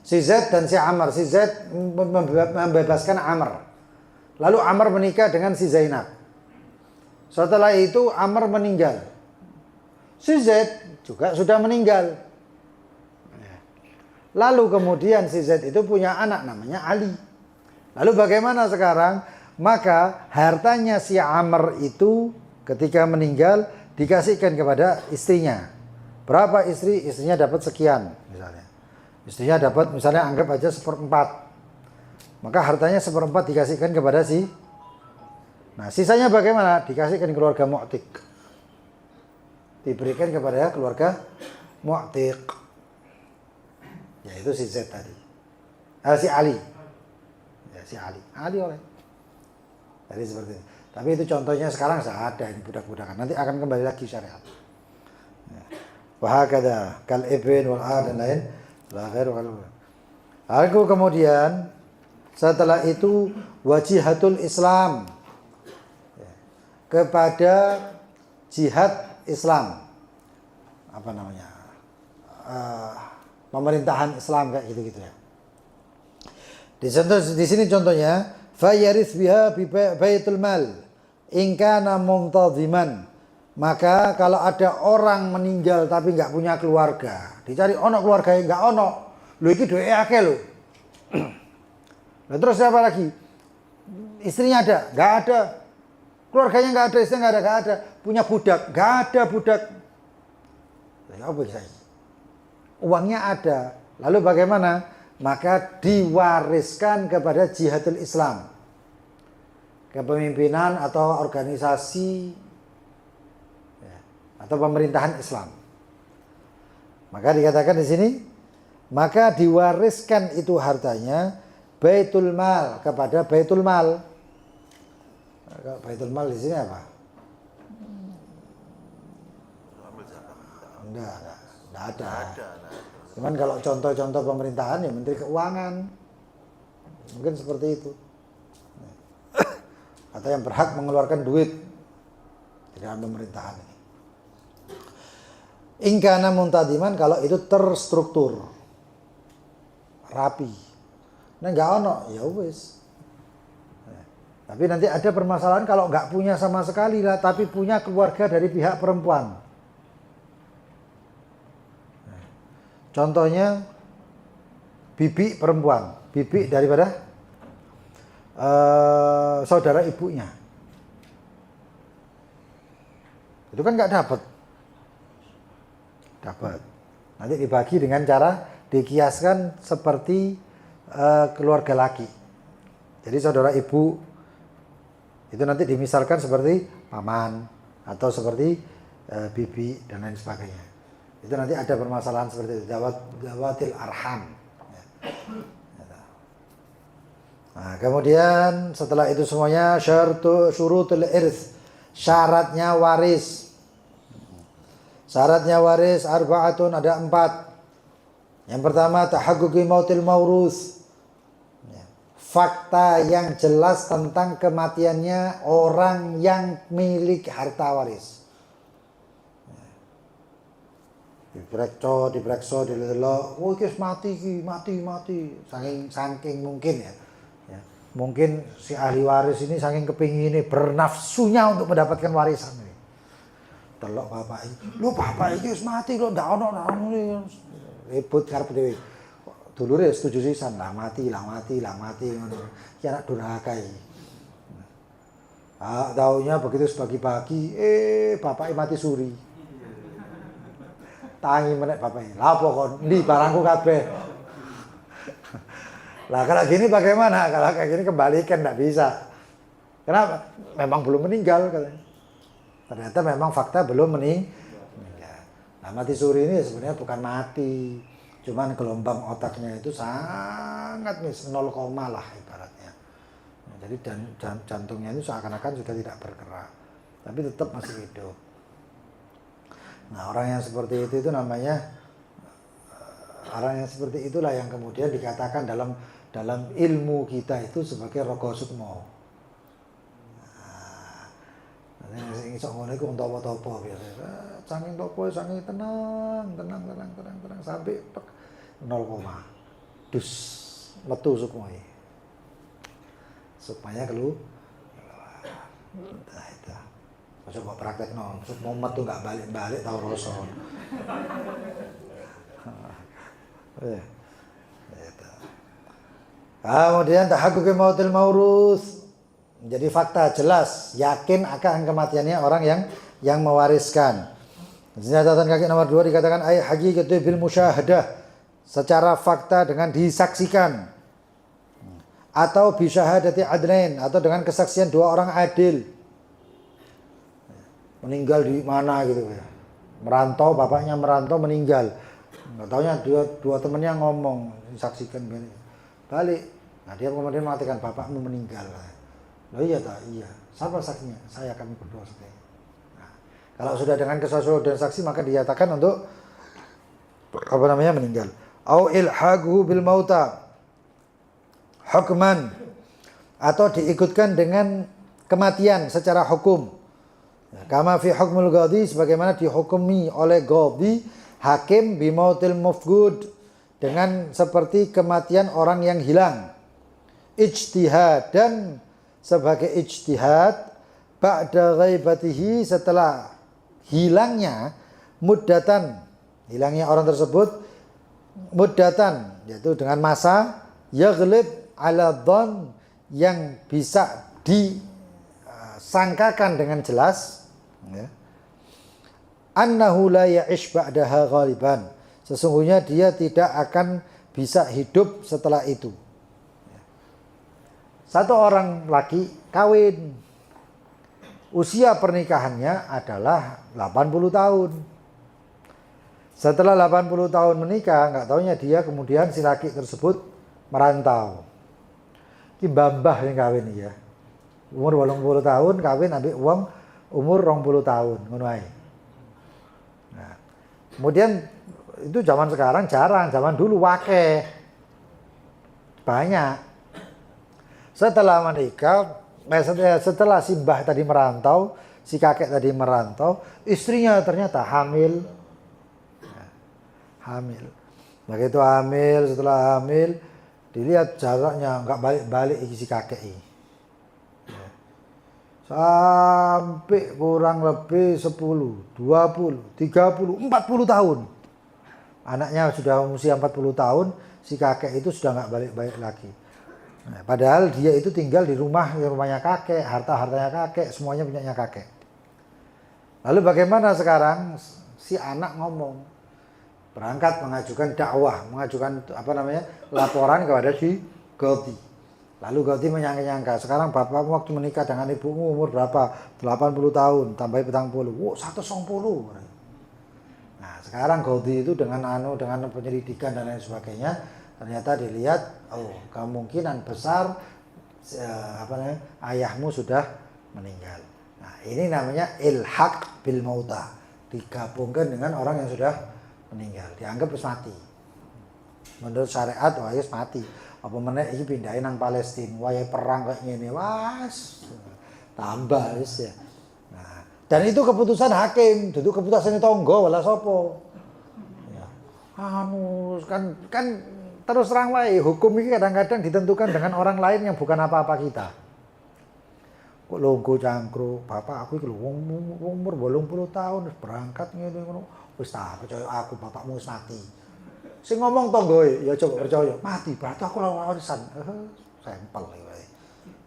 [SPEAKER 1] Si Z dan si Amr, si Z membebaskan Amr. Lalu Amr menikah dengan si Zainab. Setelah itu Amr meninggal. Si Z juga sudah meninggal. Lalu kemudian si Z itu punya anak namanya Ali. Lalu bagaimana sekarang? Maka hartanya si Amr itu ketika meninggal dikasihkan kepada istrinya. Berapa istri? Istrinya dapat sekian misalnya. Istrinya dapat misalnya anggap aja 1/4. Maka hartanya 1/4 dikasihkan kepada si. Nah sisanya bagaimana? Dikasihkan keluarga mu'tik. Diberikan kepada keluarga mu'tik. Yaitu si Z tadi. Si Ali. Ya si Ali. Ali oleh. Jadi seperti itu. Tapi itu contohnya sekarang sudah ada ini budak-budakan. Nanti akan kembali lagi syariat. Wahakada kal ibn wal dan lain. Lalu kemudian setelah itu wajihatul Islam kepada jihad Islam. Apa namanya? Pemerintahan Islam kayak gitu-gitu ya. Di sini contohnya fayaris biha bi baitul mal in kana muntaziman. Maka kalau ada orang meninggal tapi enggak punya keluarga, dicari ono keluarganya enggak ono. Lho iki duwe akeh lho. Nah, terus siapa lagi? Istrinya ada? Enggak ada. Keluarganya enggak ada, istrinya enggak ada. Punya budak? Enggak ada budak. Ya apa bisa? Uangnya ada. Lalu bagaimana? Maka diwariskan kepada jihadul Islam. Kepemimpinan atau organisasi ya, atau pemerintahan Islam. Maka dikatakan di sini, maka diwariskan itu hartanya baitul mal kepada baitul mal. Baitul mal di sini apa? Enggak ada. Cuman kalau contoh-contoh pemerintahan ya Menteri Keuangan. Mungkin seperti itu. Atau yang berhak mengeluarkan duit di dalam pemerintahan ini. Ingkana muntadiman kalau itu terstruktur. Rapi. Nah enggak ono, ya wis. Tapi nanti ada permasalahan kalau enggak punya sama sekali lah, tapi punya keluarga dari pihak perempuan. Contohnya bibi perempuan, bibi daripada saudara ibunya. Itu kan nggak dapat. Nanti dibagi dengan cara dikiaskan seperti keluarga laki. Jadi saudara ibu itu nanti dimisalkan seperti paman atau seperti bibi dan lain sebagainya. Itu nanti ada permasalahan seperti itu, zawatil arham. Nah, kemudian setelah itu semuanya syurutul irth, syaratnya waris. Syaratnya waris arba'atun, ada 4. Yang pertama tahaqquqi mautil maurus. Fakta yang jelas tentang kematiannya orang yang milik harta waris. Dibrekso, dilelok, oh iki mati. Saking mungkin ya. Mungkin si ahli waris ini saking kepingin ini bernafsunya untuk mendapatkan warisan ini. Delok bapak iki, lu bapak iki wis mati kok ndak ono ribut karep dhewe. Dulure setuju sisan, lah mati ngono. Ki anak durhaka iki. Taunya begitu sebagi-bagi, bapaknya mati suri. Tangi menek bapaknya. Lah apa kon ndi barangku kabeh. Lah kalau gini bagaimana? Kalau kayak gini kembalikan enggak bisa. Kenapa? Memang belum meninggal katanya. Ternyata memang fakta belum meninggal. Nah, mati suri ini sebenarnya bukan mati. Cuman gelombang otaknya itu sangat 0, lah ibaratnya. Nah, jadi jantungnya itu seakan-akan sudah tidak bergerak. Tapi tetap masih hidup. Nah, orang yang seperti itu namanya orang yang seperti itulah yang kemudian dikatakan dalam ilmu kita itu sebagai rogo sukmo. Nah, sing iso ngono iku topo-topo biasa. Saking topo saking tenang sampai 0, dus metu sukmoe. Supaya keluar. Nah, itu. Coba praktekno, sukmo metu enggak balik-balik tau rasa. Kemudian tahaqquqi mautil maurus. Jadi fakta jelas, yakin akan kematiannya orang yang mewariskan. Di catatan kaki nomor 2 dikatakan ay haqiqatu bil musyahadah, secara fakta dengan disaksikan. Atau bi syahadati adlain, atau dengan kesaksian 2 orang adil. Meninggal di mana gitu ya. Merantau, bapaknya merantau meninggal. Enggak taunya dua temannya ngomong, disaksikan balik. Nah, dia kemudian mengatakan bapakmu meninggal. Loh iya tak? Iya. Siapa saksinya? Saya, kami berdua saja. Nah, kalau sudah dengan kesaksian dan saksi maka dinyatakan untuk meninggal. Au ilhaquhu bil mauta hukman, atau diikutkan dengan kematian secara hukum. Kama fi hukmul qadhi, sebagaimana dihukumi oleh qadhi hakim bimautil mafqud, dengan seperti kematian orang yang hilang. Ijtihad, dan sebagai ijtihad ba'da ghaibatihi, setelah hilangnya muddatan, hilangnya orang tersebut muddatan, yaitu dengan masa yaghlib ala dhann, yang bisa disangkakan dengan jelas ya, annahu la ya'ish ba'daha ghaliban, sesungguhnya dia tidak akan bisa hidup setelah itu. Satu orang laki kawin, usia pernikahannya adalah 80 tahun. Setelah 80 tahun menikah, nggak taunya dia kemudian si laki tersebut merantau. Ki mbah yang kawin ya. Umur 80 tahun kawin ambek wong umur 20 tahun, ngono ae. Nah, kemudian itu zaman sekarang jarang, zaman dulu wakeh. Banyak. Setelah menikah, setelah si mbah tadi merantau, si kakek tadi merantau, istrinya ternyata hamil. Begitu hamil, setelah hamil, dilihat jaraknya nggak balik-balik si kakek ini. Sampai kurang lebih 10, 20, 30, 40 tahun. Anaknya sudah usia 40 tahun, si kakek itu sudah nggak balik-balik lagi. Nah, padahal dia itu tinggal di rumahnya kakek, harta-hartanya kakek, semuanya punyanya kakek. Lalu bagaimana sekarang? Si anak ngomong, berangkat mengajukan dakwah, mengajukan laporan kepada si Gauti. Lalu Gauti menyangka-nyangka, sekarang bapakmu waktu menikah dengan ibumu umur berapa? 80 tahun, tambahi 40. Wow, 120. Nah, sekarang Gauti itu dengan penyelidikan dan lain sebagainya, ternyata dilihat, kemungkinan besar ayahmu sudah meninggal. Nah, ini namanya ilhaq bil mauta, digabungkan dengan orang yang sudah meninggal, dianggap wis mati. Menurut syariat wis mati. Apa meneh iki pindahin nang Palestina, wayahe perang kayak ngene, was tambah wis ya. Nah, dan itu keputusan hakim, itu keputusan tonggo wala sapa. Ya. Kan terus terang wae hukum ini kadang-kadang ditentukan dengan orang lain yang bukan apa-apa kita. Kok longgo cangkruk, bapak aku iki lho umur 80 tahun wis berangkat ngene ngono. Wis tak percaya aku bapakmu wis mati. Sing ngomong tonggoe ya coba percaya, mati berarti aku lawan warisan. Sampel wae.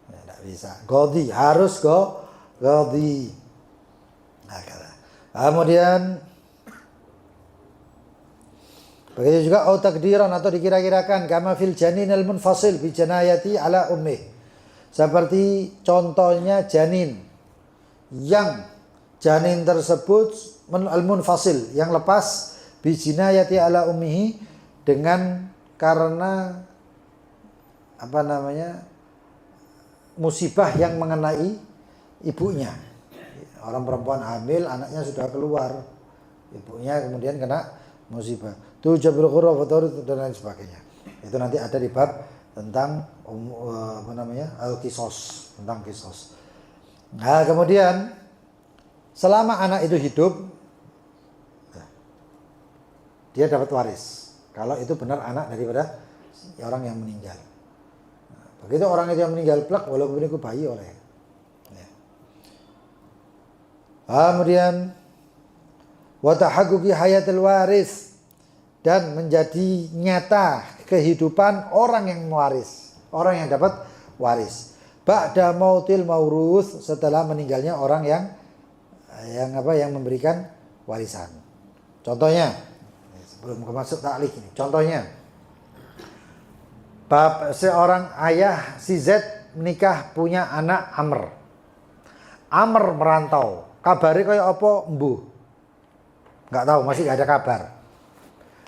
[SPEAKER 1] Ya enggak bisa. Godi harus godi. Nah, kemudian begitu juga takdiran atau dikira-kirakan kama fil janinil munfasil bi janayati ala ummih. Seperti contohnya janin yang janin tersebut al-munfasil yang lepas bi jinayati ala ummihi dengan karena musibah yang mengenai ibunya. Orang perempuan hamil, anaknya sudah keluar, ibunya kemudian kena musibah. Tujabul khurrah dan lain sebagainya. Itu nanti ada di bab tentang al-qisas, tentang qisas. Nah, kemudian selama anak itu hidup dia dapat waris. Kalau itu benar anak daripada orang yang meninggal. Nah, begitu orang itu yang meninggal plek walaupun itu bayi oleh. Ya. Kemudian wa tahaqquqi hayatil waris, dan menjadi nyata kehidupan orang yang mewaris, orang yang dapat waris. Ba'da mautil maurus, setelah meninggalnya orang yang memberikan warisan. Contohnya, sebelum masuk taklif ini, contohnya seorang ayah si Z menikah punya anak Amr. Amr merantau, kabarnya kayak apa embuh? Nggak tahu, masih nggak ada kabar.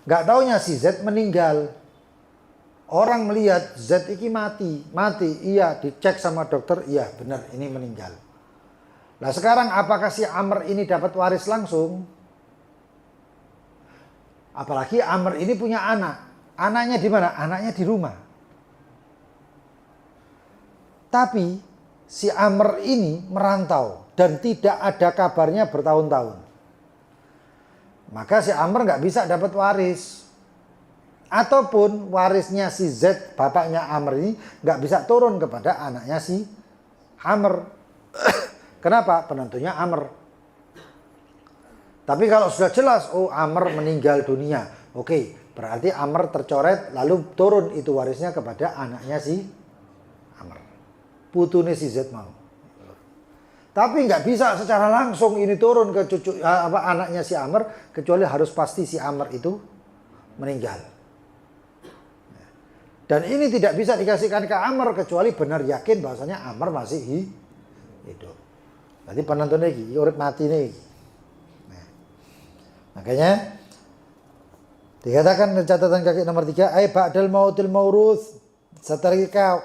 [SPEAKER 1] Nggak taunya si Z meninggal. Orang melihat Z ini mati, iya, dicek sama dokter, iya benar ini meninggal. Nah sekarang apakah si Amr ini dapat waris langsung? Apalagi Amr ini punya anak. Anaknya di mana? Anaknya di rumah. Tapi si Amr ini merantau dan tidak ada kabarnya bertahun-tahun. Maka si Amr nggak bisa dapat waris. Ataupun warisnya si Z, bapaknya Amr ini nggak bisa turun kepada anaknya si Amr. Kenapa? Penentunya Amr. Tapi kalau sudah jelas, Amr meninggal dunia. Oke, berarti Amr tercoret lalu turun itu warisnya kepada anaknya si Amr. Putune si Z mau. Tapi nggak bisa secara langsung ini turun ke anaknya si Amr, kecuali harus pasti si Amr itu meninggal. Dan ini tidak bisa dikasihkan ke Amr kecuali benar yakin bahwasanya Amr masih hidup. Jadi penentunya iki urip mati nih. Makanya dikatakan catatan kaki nomor 3, ay ba'dal mautil mauruth,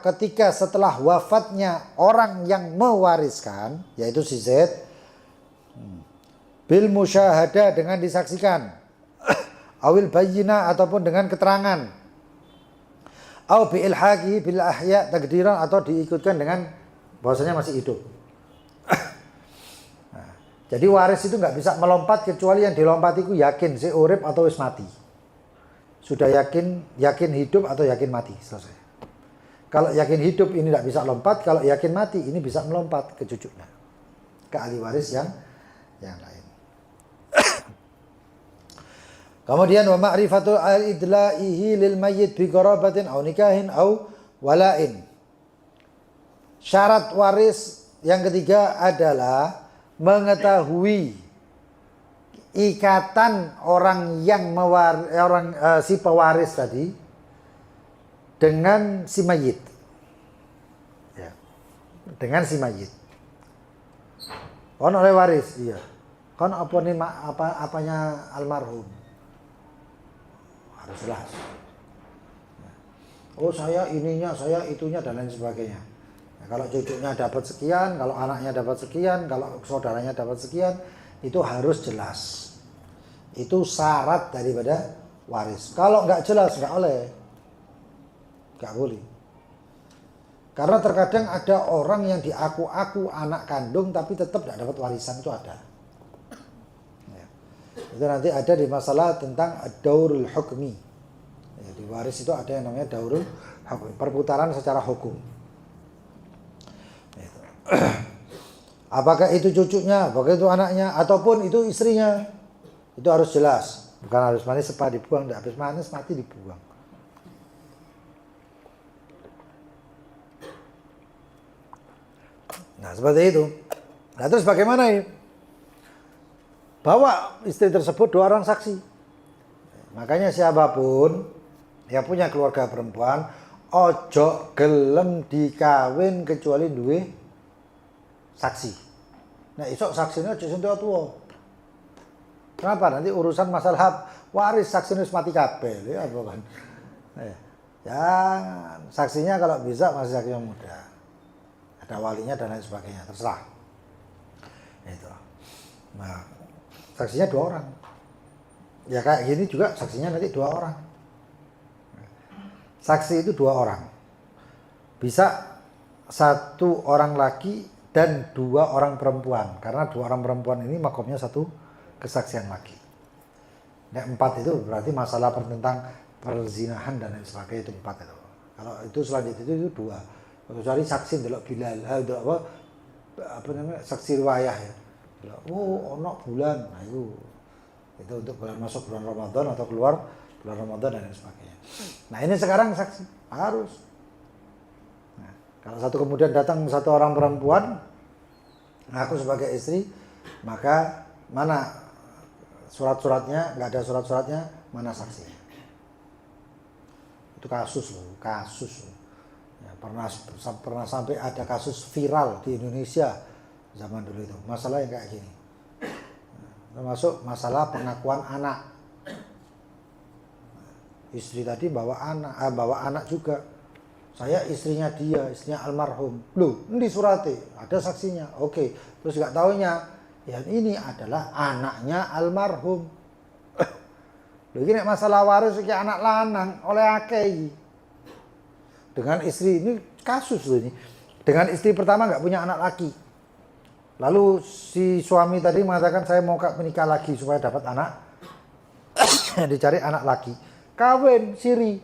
[SPEAKER 1] ketika setelah wafatnya orang yang mewariskan, yaitu si Z, bil musyahada, dengan disaksikan, awil bayyina, ataupun dengan keterangan, au bi ilhaqi bil ahya takdiran, atau diikutkan dengan bahwasanya masih hidup. Jadi waris itu nggak bisa melompat kecuali yang dilompat itu yakin si urip atau wis mati. Sudah yakin hidup atau yakin mati, selesai. Kalau yakin hidup ini nggak bisa lompat, kalau yakin mati ini bisa melompat ke cucunya, ke ahli waris yang lain. Kemudian wa ma'rifatu al-idla'ihi lil mayyit bi qarabatin aw nikahin aw wala'in. Syarat waris yang ketiga adalah mengetahui ikatan orang yang si pewaris tadi dengan si mayit. Ya. Dengan si mayit. Kon oleh waris, iya. Kon apa nih apanya almarhum? Harus jelas. Oh saya ininya, saya itunya dan lain sebagainya. Nah, kalau cucunya dapat sekian, kalau anaknya dapat sekian, kalau saudaranya dapat sekian, itu harus jelas. Itu syarat daripada waris. Kalau nggak jelas nggak boleh. Karena terkadang ada orang yang diaku-aku anak kandung tapi tetap tidak dapat warisan, itu ada. Ya. Itu nanti ada di masalah tentang daurul hukmi. Ya, di waris itu ada yang namanya daurul hukmi, perputaran secara hukum. Itu. Apakah itu cucunya, apakah itu anaknya, ataupun itu istrinya, itu harus jelas. Bukan harus manis sepa dibuang, tidak habis manis mati dibuang. Nah seperti itu. Nah terus bagaimana ini? Bawa istri tersebut 2 orang saksi. Makanya siapapun yang punya keluarga perempuan, ojo gelem dikawin kecuali duwe saksi. Nah isok saksinya ojo sentuh tua. Kenapa? Nanti urusan masalah waris saksinya mati kabel ya bukan. Jangan. Saksinya kalau bisa masih saksi yang muda. Ada walinya dan lain sebagainya, terserah. Itu. Nah, saksinya 2 orang. Ya kayak gini juga saksinya nanti 2 orang. Saksi itu 2 orang. Bisa 1 orang laki dan 2 orang perempuan. Karena 2 orang perempuan ini makomnya 1 kesaksian laki. Nah, 4 itu berarti masalah tentang perzinahan dan lain sebagainya, itu 4 itu. Kalau itu selanjutnya itu 2. Kecuali saksi delok Bilal, apa namanya, saksi riwayah ya. Oh, ono bulan. Nah, itu untuk bulan masuk bulan Ramadan atau keluar bulan Ramadan dan lain sebagainya. Nah, ini sekarang saksi harus. Nah, kalau satu kemudian datang 1 orang perempuan ngaku sebagai istri, maka mana surat-suratnya? Nggak ada surat-suratnya, mana saksinya? Itu kasus loh, kasus loh. Ya, pernah sampai ada kasus viral di Indonesia zaman dulu itu, masalah yang kayak gini. Termasuk masalah pengakuan anak. Istri tadi bawa anak juga. Saya istrinya dia, istrinya almarhum. Loh, ini surate, ada saksinya. Oke, terus nggak taunya, ya ini adalah anaknya almarhum. Loh, ini masalah waris kayak anak lanang oleh akei. Dengan istri ini kasus loh ini. Dengan istri pertama nggak punya anak laki. Lalu si suami tadi mengatakan saya mau menikah lagi supaya dapat anak. Dicari anak laki. Kawin siri.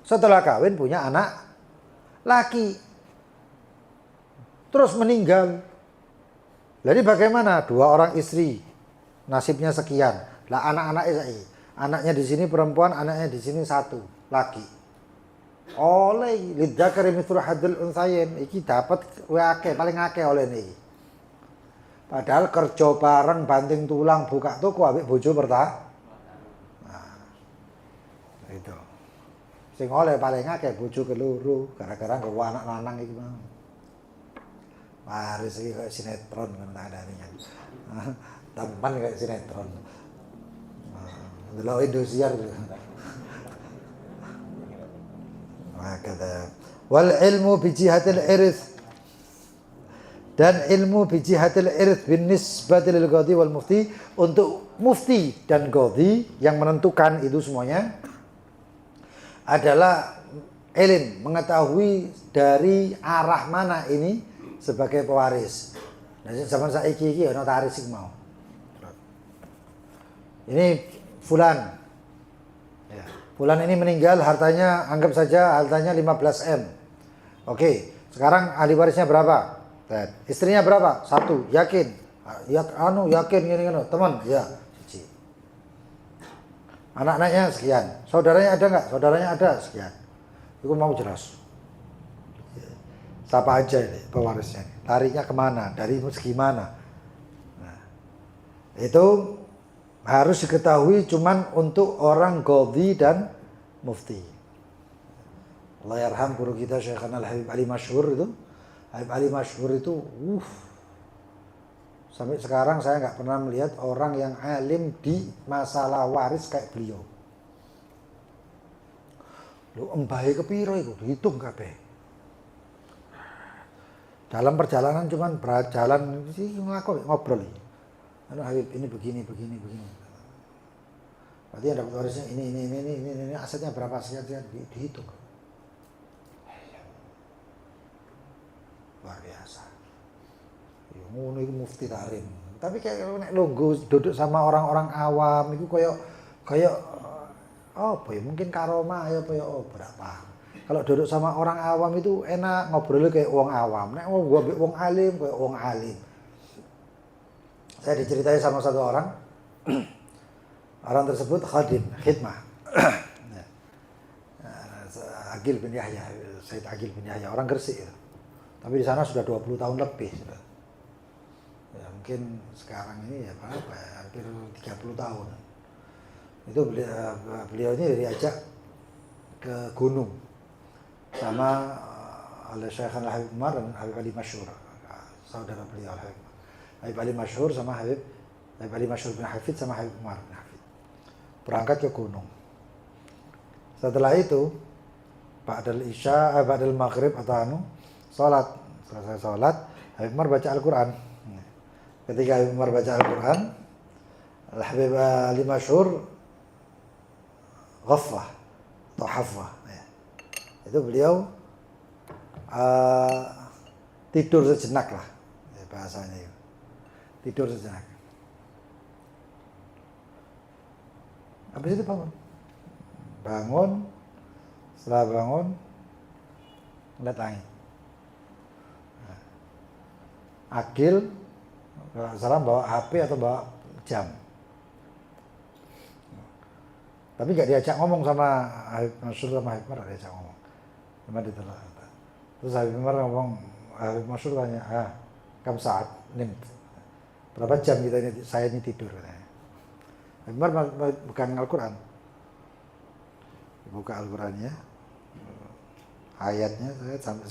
[SPEAKER 1] Setelah kawin punya anak laki. Terus meninggal. Jadi bagaimana? 2 orang istri. Nasibnya sekian. Lah anak-anaknya anaknya di sini perempuan, anaknya di sini 1 laki. Oleh lidzakari mithlu hadzal unthayain, iki dapat paling akeh oleh niki. Padahal kerja bareng banting tulang buka toko ambek bojo pertama. Nah, itu. Sing oleh paling akeh bojo keloro gara-gara nggawa anak lanang iki mau. Waris iki kayak sinetron kan tandane. Tampan kayak sinetron. Delok Indosiar. Hakada. Wal ilmu bi jihatil irth, dan ilmu bi jihatil irth bin nisbati lil qadhi wal mufti, untuk mufti dan qadhi yang menentukan itu semuanya adalah ilm, mengetahui dari arah mana ini sebagai pewaris. Nah, zaman saiki iki ana notaris iki mau. Ini fulan. Bulan ini meninggal, hartanya anggap saja hartanya 15 M. Oke, sekarang ahli warisnya berapa? Istrinya berapa? 1, yakin. Yakin gini teman, ya. Anak-anaknya sekian. Saudaranya ada nggak? Saudaranya ada sekian. Itu mau jelas. Siapa aja ini pewarisnya? Larinya kemana? Dari segi mana? Nah, itu harus diketahui cuman untuk orang qadhi dan mufti. Allah yarham guru kita Syekhana Al-Habib Ali Masyhur itu. Habib Ali Masyhur itu, sampai sekarang saya nggak pernah melihat orang yang alim di masalah waris kayak beliau. Lu embahe kepiro itu dihitung kabeh. Dalam perjalanan cuman berjalan sih ngobrol. Anu Habib ini begini. Berarti yang dapat warisnya ini asetnya berapa sekian dihitung. Luar biasa. Ya ngono iku mufti takrim. Tapi kayak nek lungguh duduk sama orang-orang awam itu kayak apa ya mungkin karomah ya apa ya berapa. Kalau duduk sama orang awam itu enak ngobrolnya kayak wong awam. Nek gua ambek wong alim kayak wong alim. Saya diceritai sama satu orang. Orang tersebut khadim, khidmah. Agil bin Yahya, Said Agil bin Yahya, orang Gresik itu. Tapi di sana sudah 20 tahun lebih sudah. Ya, mungkin sekarang ini ya berapa ya, hampir 30 tahun. Itu beliau ini diajak ke gunung sama oleh Syekh Al-Habib Umar dan Habib Ali Masyhur, saudara beliau Habib Ali Masyhur sama Habib Ali Masyhur bin Hafid sama Habib Umar bin Hafid. Berangkat ke gunung. Setelah itu ba'dal isya, ba'dal maghrib atau salat, selesai salat, Habib Umar baca Al-Quran. Ketika Habib Umar baca Al-Quran, Al-Habib Ali Masyhur ghaffah atau hafwah. Itu beliau tidur sejenak lah, bahasanya itu. Tidur sejenak. Habis itu bangun. Setelah bangun, ngeliat langit. Agil, kalau salah bawa HP atau bawa jam. Tapi nggak diajak ngomong sama Habib Masyhur sama Habib Umar, diajak ngomong. Cuma ditelah. Terus Habib Umar ngomong, Habib Masyhur tanya, kamu saat nim, berapa jam saya ini tidur? Habib Umar bukan Al-Quran, buka Al-Qurannya, ayatnya saya sampai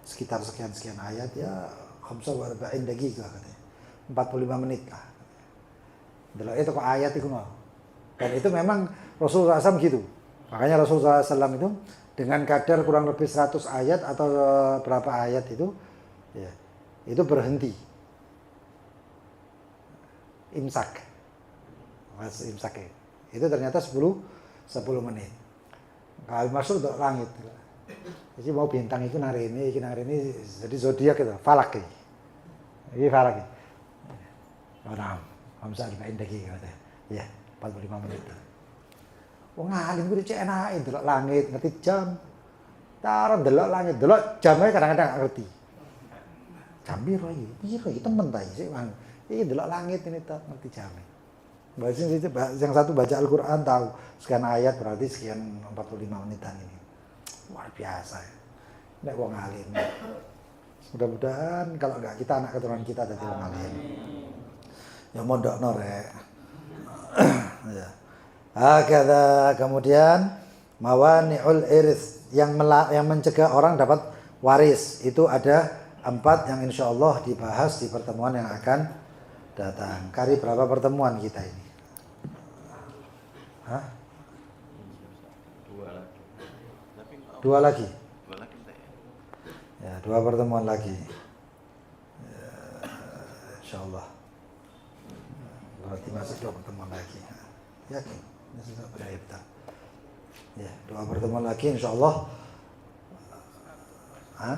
[SPEAKER 1] sekitar sekian ayat ya, 45 daqiqah katanya, 45 menit lah. Delok itu kok ayat itu mau. Dan itu memang Rasulullah SAW gitu. Makanya Rasulullah SAW itu dengan kadar kurang lebih 100 ayat atau berapa ayat itu, ya, itu berhenti. Imsak. Itu ternyata 10 menit. Kalau masuk ke langit. Jadi mau bintang itu nari ini, jadi zodiak itu, falak ini. Ini falak ini. Nah, Hamzah dimain lagi katanya. Ya, 45 menit. Wong alim kuwi cek enake delok langit, ngerti jam. Taran delok langit, delok jamnya kadang-kadang gak ngerti. Jam piro iki temen ta iki, Bang. Iki delok langit ini tak ngerti jamnya. Yang satu baca Al-Quran tahu sekian ayat berarti sekian 45 menitan ini. Luar biasa ya. Nek wong alim. Mudah-mudahan kalau enggak kita anak keturunan kita jadi wong alim. Ya mondokno rek. Ya. Hakadha, kemudian mawani'ul iris yang mencegah orang dapat waris itu ada 4 yang insya Allah dibahas di pertemuan yang akan datang. Kali berapa pertemuan kita ini? Hah? 2 lagi. Ya, 2 pertemuan lagi. Ya, insya Allah. Berarti masih 2 pertemuan lagi. Yakin? Ini sudah berakhir. Ya, 2 pertemuan lagi insya Allah. Hah?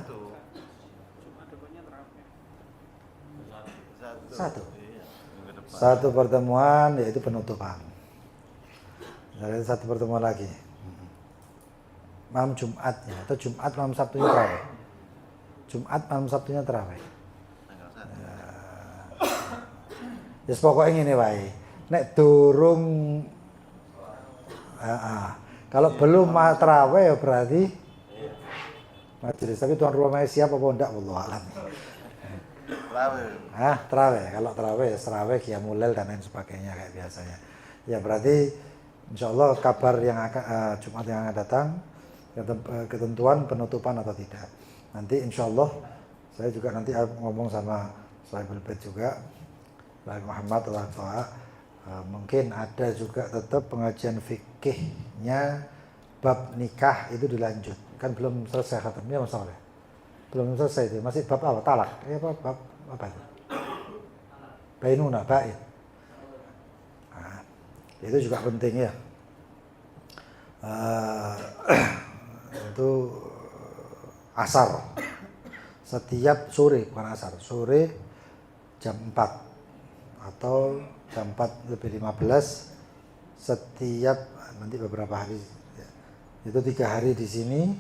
[SPEAKER 1] Satu pertemuan yaitu penutupan. Jadi 1 pertemuan lagi. Malam Jumatnya atau Jumat malam Sabtunya terawih. Jumat malam Sabtunya terawih. Ya pokoknya ngene wae. Nek durung Kalau belum terawih ya berarti majelis. Tapi tuan rumahnya siap apa enggak, wallahu alam. Terawih. Kalau terawih qiyamul lail dan lain sebagainya kayak biasanya. Ya berarti insya Allah kabar yang akan Jumat yang akan datang, ketentuan penutupan atau tidak. Nanti insya Allah saya juga nanti ngomong sama Sahibul Bait juga, Baik Muhammad Allah. Mungkin ada juga tetap pengajian fikihnya bab nikah itu dilanjut. Kan belum selesai khatamnya masalah. Belum selesai itu. Masih bab apa? Talak. Bab apa itu? Bainuna, bain. Nah, itu juga penting ya. Itu asar. Setiap sore, bukan asar. Sore jam 4 atau jam 4 lebih 15 setiap nanti beberapa hari ya. Itu 3 hari di sini,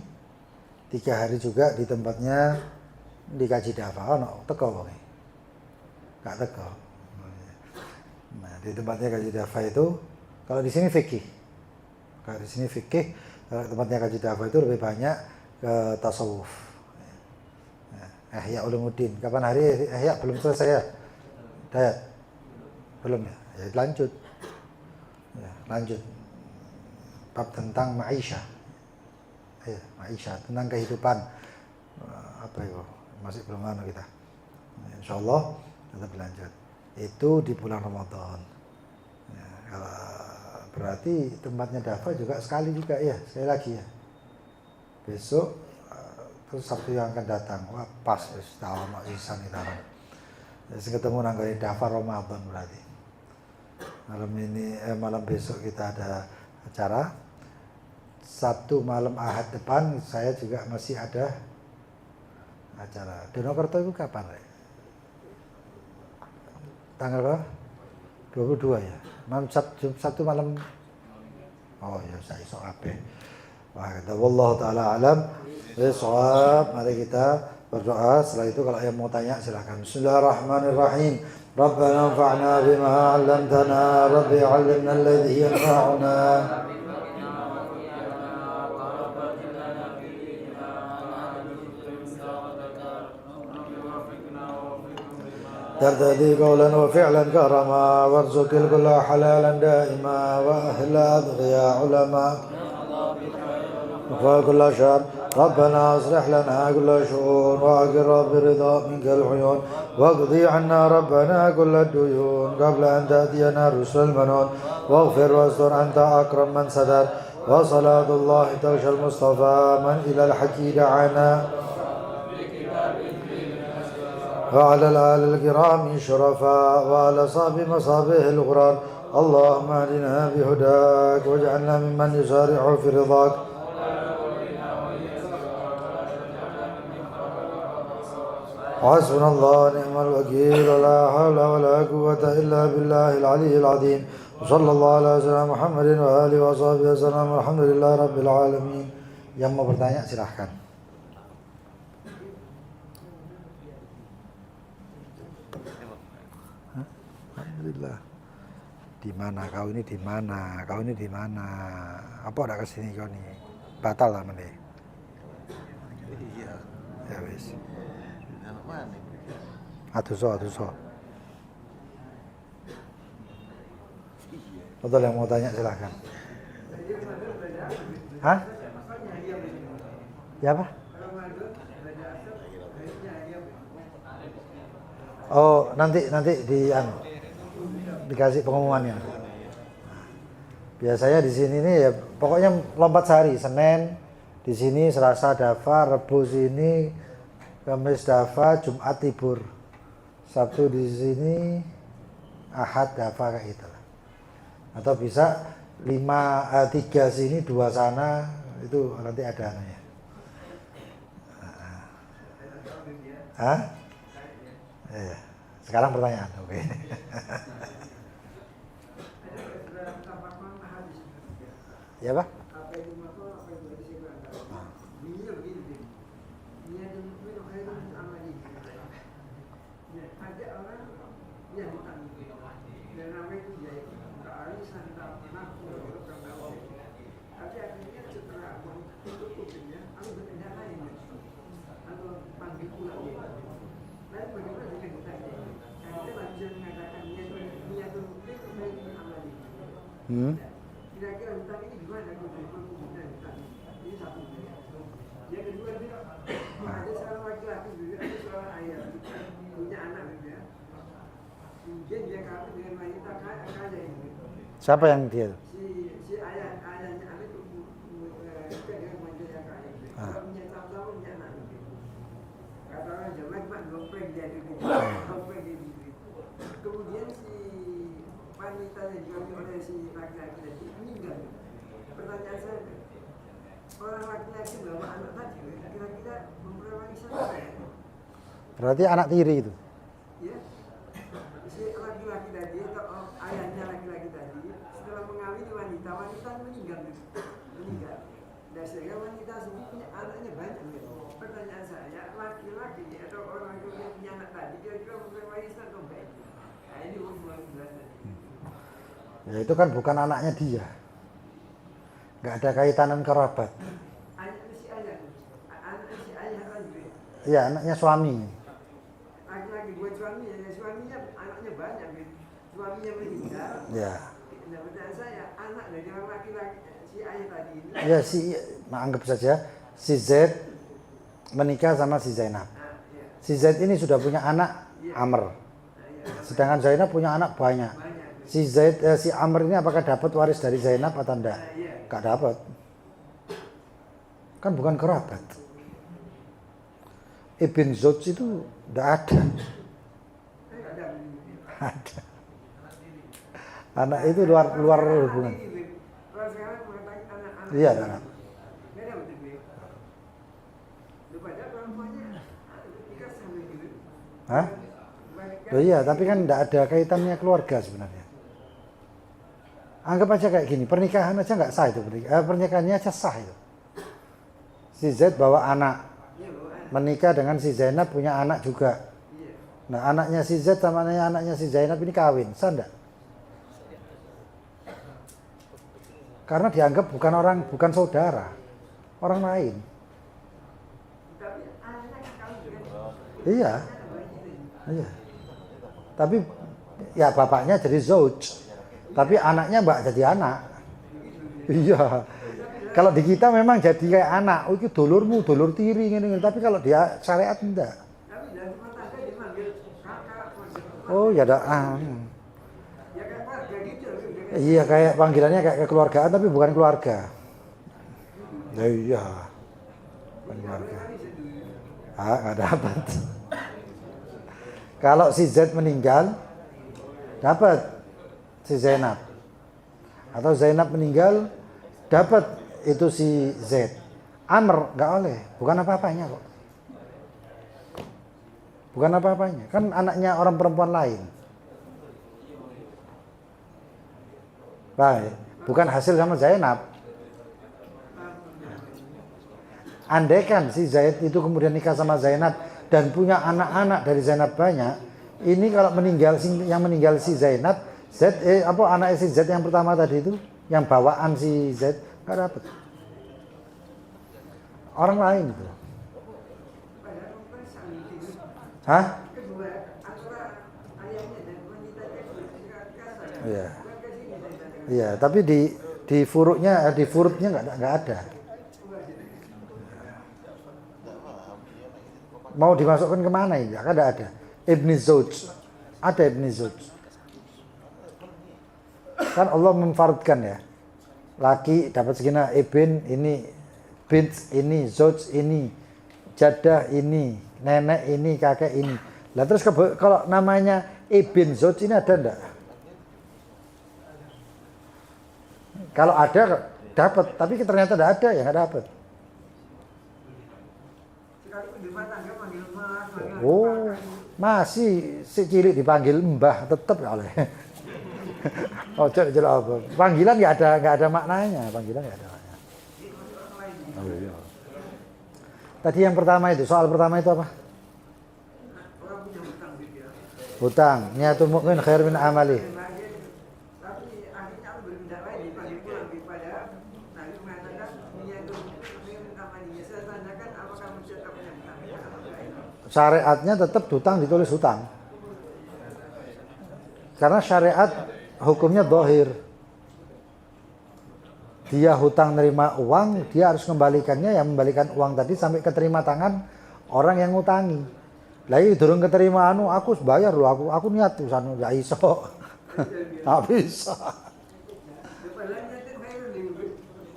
[SPEAKER 1] 3 hari juga di tempatnya di Kaji Dafa. No, teko wong. Gak teko. Nah, di tempatnya Kaji Dafa itu kalau di sini fikih. Kalau di sini fikih, tempatnya Kaji Dafa itu lebih banyak ke tasawuf. Ihya Ulumuddin. Kapan hari Ihya belum selesai ya? Dayat? Belum ya? Ya lanjut. Ya, lanjut. Bab tentang ma'isyah. Ya, ma'isyah, tentang kehidupan. Apa itu? Masih belum anu kita. Insyaallah tetap lanjut. Itu di bulan Ramadan. Ya, berarti tempatnya Dafa juga sekali juga ya, sekali lagi ya. Besok terus Sabtu yang akan datang. Wah, pas wis tahun isan iki tahun. Wis ketemu nang Dafa Ramadan berarti. Malam besok kita ada acara. Sabtu malam Ahad depan saya juga masih ada acara. Donokerto itu kapan, Rek? Tanggal berapa? 22 ya. Malam Sabtu malam. Oh ya, saya iso kabeh. Wah, kata wallahu taala alam. Shawab. Mari kita berdoa. Setelah itu kalau yang mau tanya silakan. Bismillahirrahmanirrahim. Rabbana anfa'na bima 'allamtana, Rabbi 'allimna alladhi yanfa'una. ترتدي قولا وفعلا كرما وارزق الكل حلالا دائما واهل اذقيا علماء وكل شر ربنا اصلح لنا كل شؤون واقر برضا منك العيون واقضي عنا ربنا كل الديون قبل ان تاتينا رسل المنون واغفر واستر انت اكرم من ستر وصلاه الله تغشى المصطفى من الى الحج دعانا وعلى الآل الكرام الشرفاء وعلى صحب مصابه الغرار اللهم اهدنا بهداك واجعلنا ممن يسارع في رضاك حسبنا الله ونعم الوكيل ولا حول ولا قوة إلا بالله العلي العظيم وصلى الله على سيدنا محمد وآله وصحبه وسلم والحمد لله رب العالمين. Yang mau bertanya silahkan. Alhamdulillah. Di mana kau ini, di mana? Kau ini di mana? Apa udah kesini kau nih? Batal lah mene. Iya. Ya wis. Atuso. Betul, yang mau tanya silahkan. Hah? Ya apa? Oh, nanti dikasih pengumumannya. Biasanya di sini nih ya pokoknya lompat sehari. Senin di sini, Selasa Dafa, Rebu sini, Kamis Dafa, Jumat libur. Sabtu di sini, Ahad Dafa kayak gitu. Atau bisa 3 sini, 2 sana, itu nanti ada anunya. Hah? Ya. Sekarang pertanyaan, oke. Ya, Pak?
[SPEAKER 2] Kira-kira hutang ini gimana? Hutang. Ini satu. Yang kedua dia ada seorang laki-laki juga, ada seorang ayah punya anak juga. Kemudian dia kawin dengan wanita kaya ini.
[SPEAKER 1] Siapa yang dia?
[SPEAKER 2] Si ayahnya anak itu juga dengan wanita yang kaya. Kalau punya tahu-tahu punya anak. Kata orang Jawa cuma goprek dia itu. Goprek dia itu. Kemudian si wanita yang diambil oleh si laki-laki tadi meninggal. Pertanyaan saya, orang laki-laki bawa anak tadi kira-kira memperoleh warisan apa ya?
[SPEAKER 1] Berarti anak tiri itu.
[SPEAKER 2] Ya, si laki-laki tadi atau ayahnya laki-laki tadi setelah mengawini wanita meninggal. Dan sehingga wanita sendiri punya anaknya banyak. Pertanyaan saya, laki-laki atau orang yang punya anak tadi kira-kira memperoleh warisan atau enggak? Nah ini hubungan tadi.
[SPEAKER 1] Ya itu kan bukan anaknya dia. Nggak ada kaitanan kerabat.
[SPEAKER 2] Anaknya si ayah. Anaknya si ayah kan juga.
[SPEAKER 1] Iya, anaknya suami.
[SPEAKER 2] Laki-laki buat suami, ya suaminya anaknya banyak, gitu. Suaminya meninggal.
[SPEAKER 1] Ya.
[SPEAKER 2] Nah, pertanyaan saya, anak dari orang laki-laki si ayah tadi ini.
[SPEAKER 1] Ya anggap saja si Z menikah sama si Zainab.
[SPEAKER 2] Ya.
[SPEAKER 1] Si Z ini sudah punya anak Amr. Sedangkan Zainab punya anak banyak. Si Amr ini apakah dapat waris dari Zainab atau enggak? Enggak dapat. Kan bukan kerabat. Ibn Zawj itu enggak ada. Ada. Anak itu luar hubungan. Iya, anak. Hah? Oh iya, tapi kan enggak ada kaitannya keluarga sebenarnya. Anggap aja kayak gini, pernikahan aja nggak sah itu, pernikahannya aja sah itu. Si Z bawa anak, menikah dengan si Zainab punya anak juga. Nah anaknya si Z sama anaknya si Zainab ini kawin, sah enggak? Karena dianggap bukan saudara, orang lain. Iya. Tapi ya bapaknya jadi Zawj. Tapi anaknya mbak jadi anak. Iya. Kalau di kita memang jadi kayak anak. Oh itu dulurmu, dulur tiri gini. Tapi kalau dia syariat enggak. Oh ya ada. Iya kayak panggilannya kayak kekeluargaan tapi bukan keluarga. Ya iya. Bukan keluarga. Nggak dapat. Kalau si Z meninggal dapat si Zainab, atau Zainab meninggal dapat itu si Z. Amr nggak oleh, bukan apa-apanya kok, bukan apa-apanya, kan anaknya orang perempuan lain. Baik, bukan hasil sama Zainab. Andaikan si Zaid itu kemudian nikah sama Zainab dan punya anak-anak dari Zainab banyak, ini kalau yang meninggal si Zainab, anak si Z yang pertama tadi itu, yang bawaan si Z nggak dapat. Orang lain itu. Hah? Iya. Iya, tapi di furutnya nggak ada. Mau dimasukkan kemana ini? Kan ada. Ibn Zawj. Ada Ibn Zawj. Kan Allah memfaradkan ya. Laki dapat segini, ibn ini, bint ini, Zawj ini, jadah ini, nenek ini, kakek ini. Lah terus kalau namanya ibn Zawj ini ada enggak? Kalau ada dapat, tapi ternyata enggak ada ya enggak dapat. Oh, masih si cilik dipanggil mbah tetap ya oleh. Oh, jelas apa? Panggilan nggak ada maknanya. Panggilan nggak ada maknanya. Oh, iya. Tadi yang pertama itu, soal pertama itu apa? Hutang. Niatul mu'min khair min amali. Syariatnya tetap hutang ditulis hutang. Karena syariat hukumnya dhahir. dia hutang nerima uang, dia harus kembalikannya, yang membalikan uang tadi sampai keterima tangan orang yang ngutangi. Lagi durung keterima aku bayar loh, aku niat tuh sanu gak iso. Tak bisa.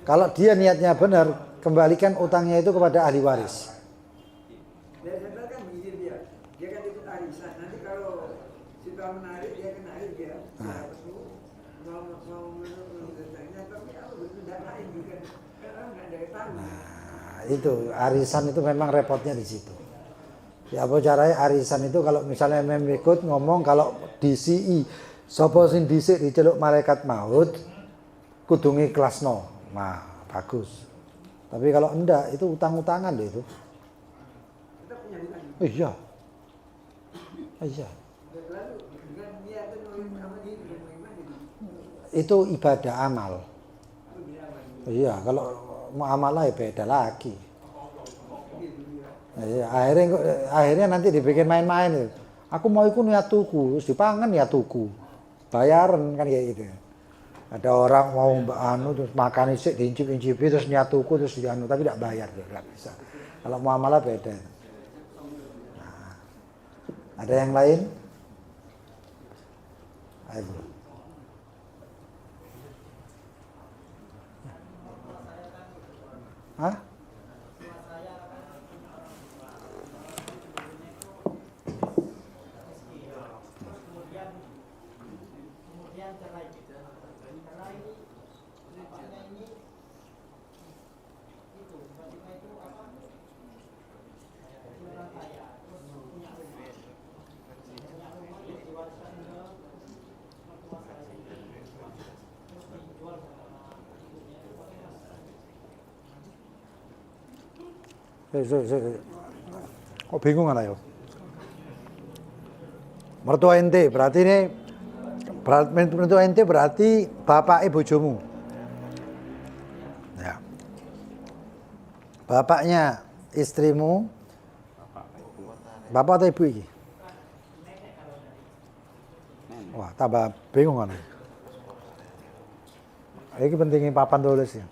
[SPEAKER 1] Kalau dia niatnya benar, kembalikan utangnya itu kepada ahli waris.
[SPEAKER 2] Dan sebenarnya kan begini dia kan ikut arisan. Nanti kalau si Tuhan menarik, dia kena narik dia. Mau menurutnya, tapi aku tidak lain juga. Karena nggak ada yang tahu.
[SPEAKER 1] Nah, itu arisan itu memang repotnya di situ. Ya apa caranya arisan itu kalau misalnya ikut ngomong kalau DCI sapa sing dhisik diceluk malaikat maut kudu ngikhlasno. Nah, bagus. Tapi kalau enggak itu utang-utangan loh itu.
[SPEAKER 2] Kita punya hutang.
[SPEAKER 1] Iya. Iya.
[SPEAKER 2] Lalu dengan niat itu sama dia dengan bagaimana itu?
[SPEAKER 1] Itu ibadah amal. Iya, kalau muamalah ya beda lagi. Iya, akhirnya nanti dibikin main-main. Aku mau ikut niat tuku, terus dipangan ya tuku. Bayaran kan kayak gitu. Ada orang mau terus makan isik diincip-incipi terus niat tuku terus dianu tapi tidak bayar, tidak bisa. Kalau muamalah beda. Nah, ada yang lain? Ayo. Hah? Kok bingung kan ayo? Mertua ente berarti ini mertua ente berarti bapak bojomu. Ya. Bapaknya istrimu. Bapak atau ibu ini? Wah, tambah bingung kan. Ini pentingnya papan tulis ya.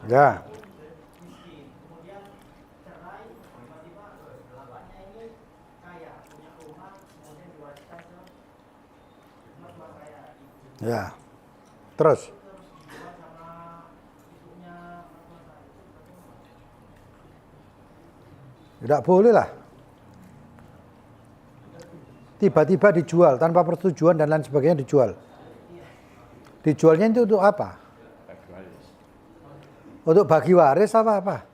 [SPEAKER 1] Ya. Ya. Terus. Tidak boleh lah. Tiba-tiba dijual tanpa persetujuan dan lain sebagainya dijual. Dijualnya itu untuk apa? Untuk bagi waris apa?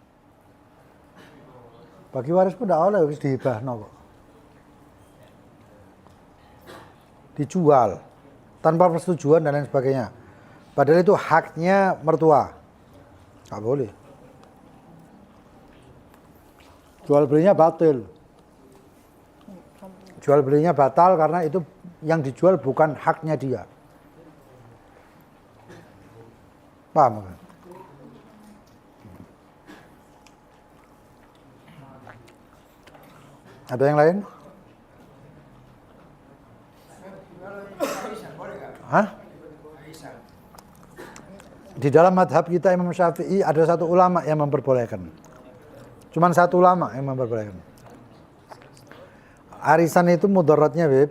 [SPEAKER 1] Bagi waris pun tidak oleh harus dihibahno kok. Dijual tanpa persetujuan dan lain sebagainya. Padahal itu haknya mertua. Nggak boleh. Jual belinya batil. Jual belinya batal karena itu yang dijual bukan haknya dia. Paham kan? Ada yang lain? Hah? Di dalam madhab kita Imam Syafi'i ada satu ulama yang memperbolehkan. Cuman satu ulama yang memperbolehkan. Arisan itu mudaratnya, Beb.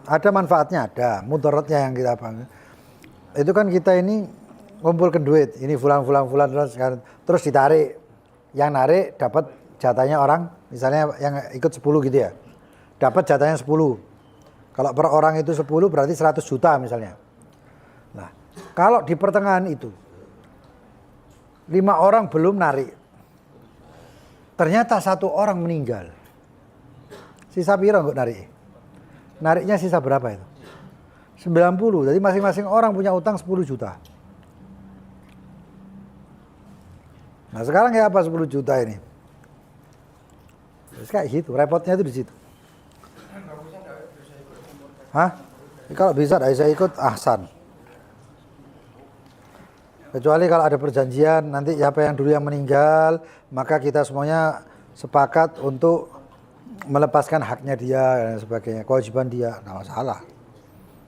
[SPEAKER 1] Ada manfaatnya, ada. Mudaratnya yang kita panggil. Itu kan kita ini ngumpulkan duit. Ini fulan terus ditarik. Yang narik dapat jatahnya orang, misalnya yang ikut 10 gitu ya. Dapat jatahnya 10. Kalau per orang itu 10 berarti 100 juta misalnya. Nah, kalau di pertengahan itu 5 orang belum narik. Ternyata 1 orang meninggal. Sisa piro nggak narik? Nariknya sisa berapa itu? 90. Jadi masing-masing orang punya utang 10 juta. Nah, sekarang kayak apa 10 juta ini? Terus kayak gitu, repotnya itu di situ. Hah? Kalau bisa tidak bisa ikut, ahsan. Kecuali kalau ada perjanjian, nanti siapa yang dulu yang meninggal, maka kita semuanya sepakat untuk melepaskan haknya dia dan sebagainya, kewajiban dia, nggak masalah.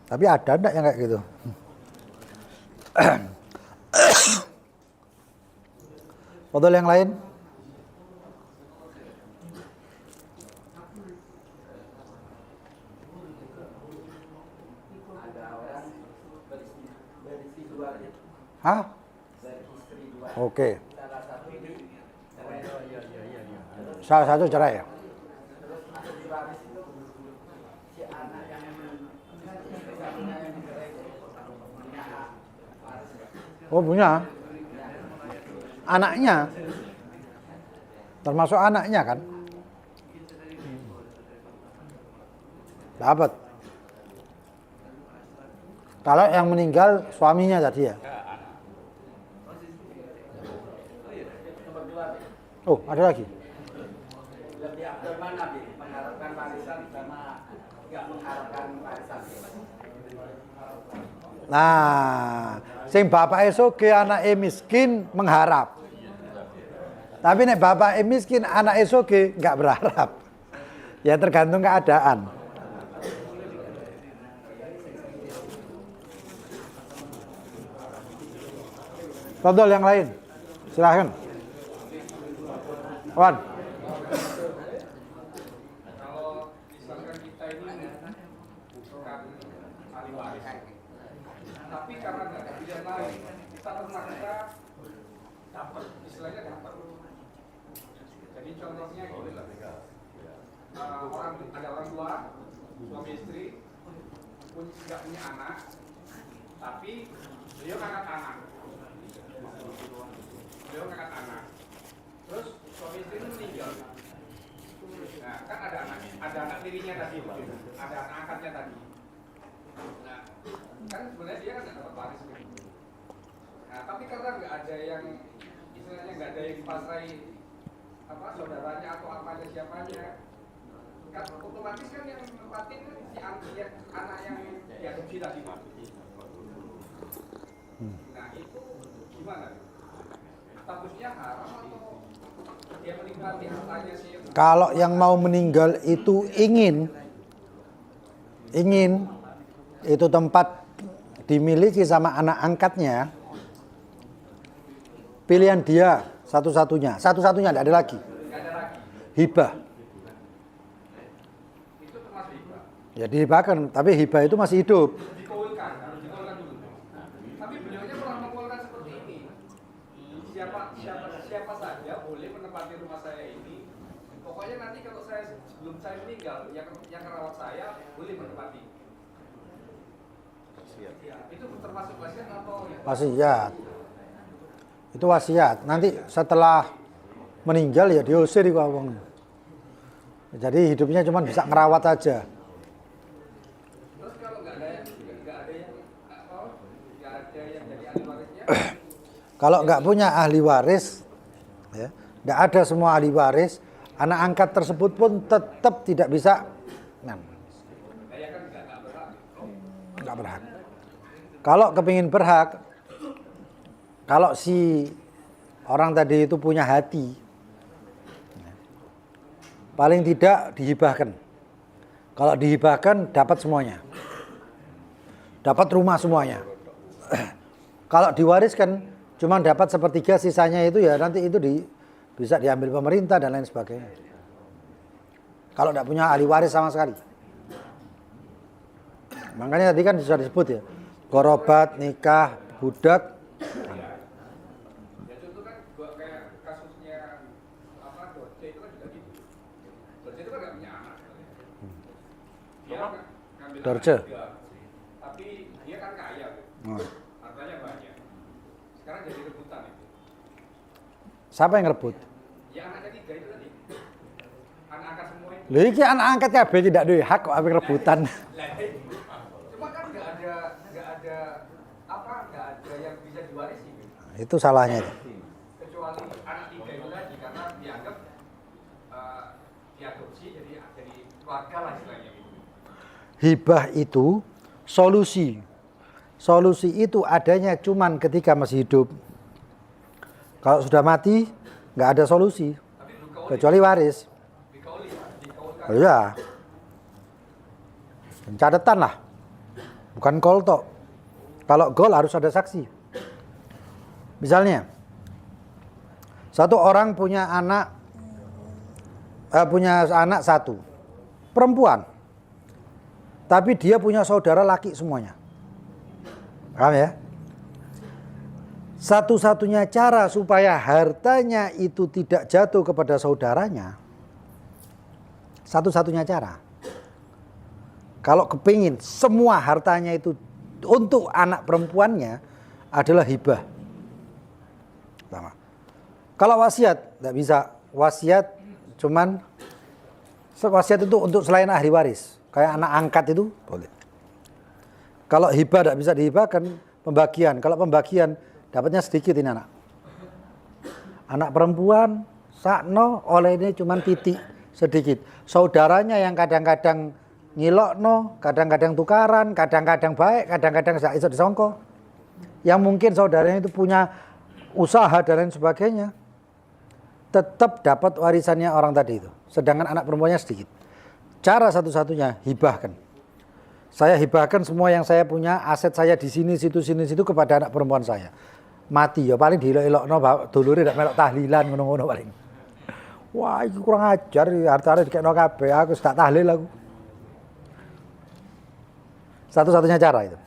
[SPEAKER 1] Tapi ada enggak yang kayak gitu? Fadhil yang lain? Hah? Oke. Salah satu cerai ya? Oh punya? Anaknya? Termasuk anaknya kan? Dapat. Kalau yang meninggal suaminya tadi ya? Oh ada lagi?
[SPEAKER 3] Lebih afdal mana, Bi? Mengharapkan warisan sama nggak mengharapkan warisan?
[SPEAKER 1] Nah, sing bapak soge anake miskin mengharap. Tapi nek bapak miskin anake soge nggak berharap. Ya tergantung keadaan. Contoh yang lain, silahkan. Wan.
[SPEAKER 4] Kalau misalkan kita ini bukan ahli waris, tapi karena nggak ada pilihan lain, kita terpaksa dapat, istilahnya dapat. Jadi contohnya gini lah, ada orang tua, suami istri, nggak punya anak, tapi beliau ngangkat anak. Terus suami istri itu meninggal. Nah, kan ada anak tirinya tadi, ada anak angkatnya tadi. Nah, kan sebenarnya dia kan nggak dapat waris. Nah, tapi karena nggak ada yang istilahnya nggak ada yang dipasrai apa saudaranya atau apanya siapanya, kan otomatis kan yang nempatin kan si anak yang diadopsi tadi. Nah, itu gimana? Statusnya haram atau dia menikmati hartanya sih?
[SPEAKER 1] Kalau yang mau meninggal itu ingin itu tempat dimiliki sama anak angkatnya, pilihan dia satu-satunya tidak ada lagi. Hibah.
[SPEAKER 4] Itu termasuk hibah.
[SPEAKER 1] Ya dihibahkan, tapi hibah itu masih hidup.
[SPEAKER 4] Harus dikaulkan dulu. Tapi beliaunya pernah mengkaulkan seperti ini. Siapa saja boleh menempati rumah saya ini. Pokoknya nanti kalau sebelum saya meninggal, yang merawat saya boleh menempati. Itu termasuk wasiat atau ya?
[SPEAKER 1] Wasiat. Itu wasiat. Nanti setelah meninggal ya diusir iku wong. Jadi hidupnya cuma bisa ngerawat aja.
[SPEAKER 4] Terus kalau nggak ada yang jadi ahli warisnya?
[SPEAKER 1] Kalau nggak punya ahli waris, ya, nggak ada semua ahli waris, anak angkat tersebut pun tetap tidak bisa, nggak berhak. Kalau kepingin berhak, kalau si orang tadi itu punya hati, paling tidak dihibahkan. Kalau dihibahkan dapat semuanya, dapat rumah semuanya. Kalau diwariskan cuma dapat sepertiga, sisanya itu ya nanti itu bisa diambil pemerintah dan lain sebagainya. Kalau tidak punya ahli waris sama sekali. Makanya tadi kan sudah disebut ya, korobat, nikah, budak.
[SPEAKER 4] Ya contoh kan kayak kasusnya Dorce itu kan juga gitu. Dorce itu kan nggak punya anak. Dia ngambil
[SPEAKER 1] Dorce?
[SPEAKER 4] anak juga. Tapi dia kan kaya, hartanya banyak. Sekarang jadi rebutan itu.
[SPEAKER 1] Siapa yang rebut?
[SPEAKER 4] Ya anaknya 3 itu tadi. Anak angkat semua itu.
[SPEAKER 1] Lha iki anak angkat kabeh tidak duwe hak kok apik rebutan.
[SPEAKER 4] Cuma kan nggak ada yang bisa diwarisi.
[SPEAKER 1] Itu salahnya itu.
[SPEAKER 4] Kecuali anak 3 itu tadi karena dianggap diadopsi jadi keluarga lah istilahnya.
[SPEAKER 1] Hibah itu solusi. Solusi itu adanya cuman ketika masih hidup. Kalau sudah mati nggak ada solusi kecuali waris. Oh, iya. Catatan lah. Bukan gol tok. Kalau gol harus ada saksi. Misalnya, satu orang punya anak satu, perempuan. Tapi dia punya saudara laki semuanya. Paham ya? Satu-satunya cara supaya hartanya itu tidak jatuh kepada saudaranya, satu-satunya cara, kalau kepingin semua hartanya itu untuk anak perempuannya, adalah hibah. Pertama. Kalau wasiat, tidak bisa. Wasiat cuman wasiat itu untuk selain ahli waris. Kayak anak angkat itu boleh. Kalau hibah tidak bisa dihibahkan, pembagian. Kalau pembagian dapatnya sedikit ini anak. Anak perempuan sakno oleh ini cuman titik sedikit. Saudaranya yang kadang-kadang ngilokno, kadang-kadang tukaran, kadang-kadang baik, kadang-kadang iso disongko. Yang mungkin saudaranya itu punya usaha dan lain sebagainya, tetap dapat warisannya orang tadi itu. Sedangkan anak perempuannya sedikit. Cara satu-satunya hibahkan. Saya hibahkan semua yang saya punya, aset saya di sini, situ kepada anak perempuan saya. Mati ya paling dielok-elokno dulure ndak melok tahlilan ngono-ngono paling. Wah, iki kurang ajar, hartane dikekno kabeh, aku tak tahlil aku. Satu-satunya cara itu.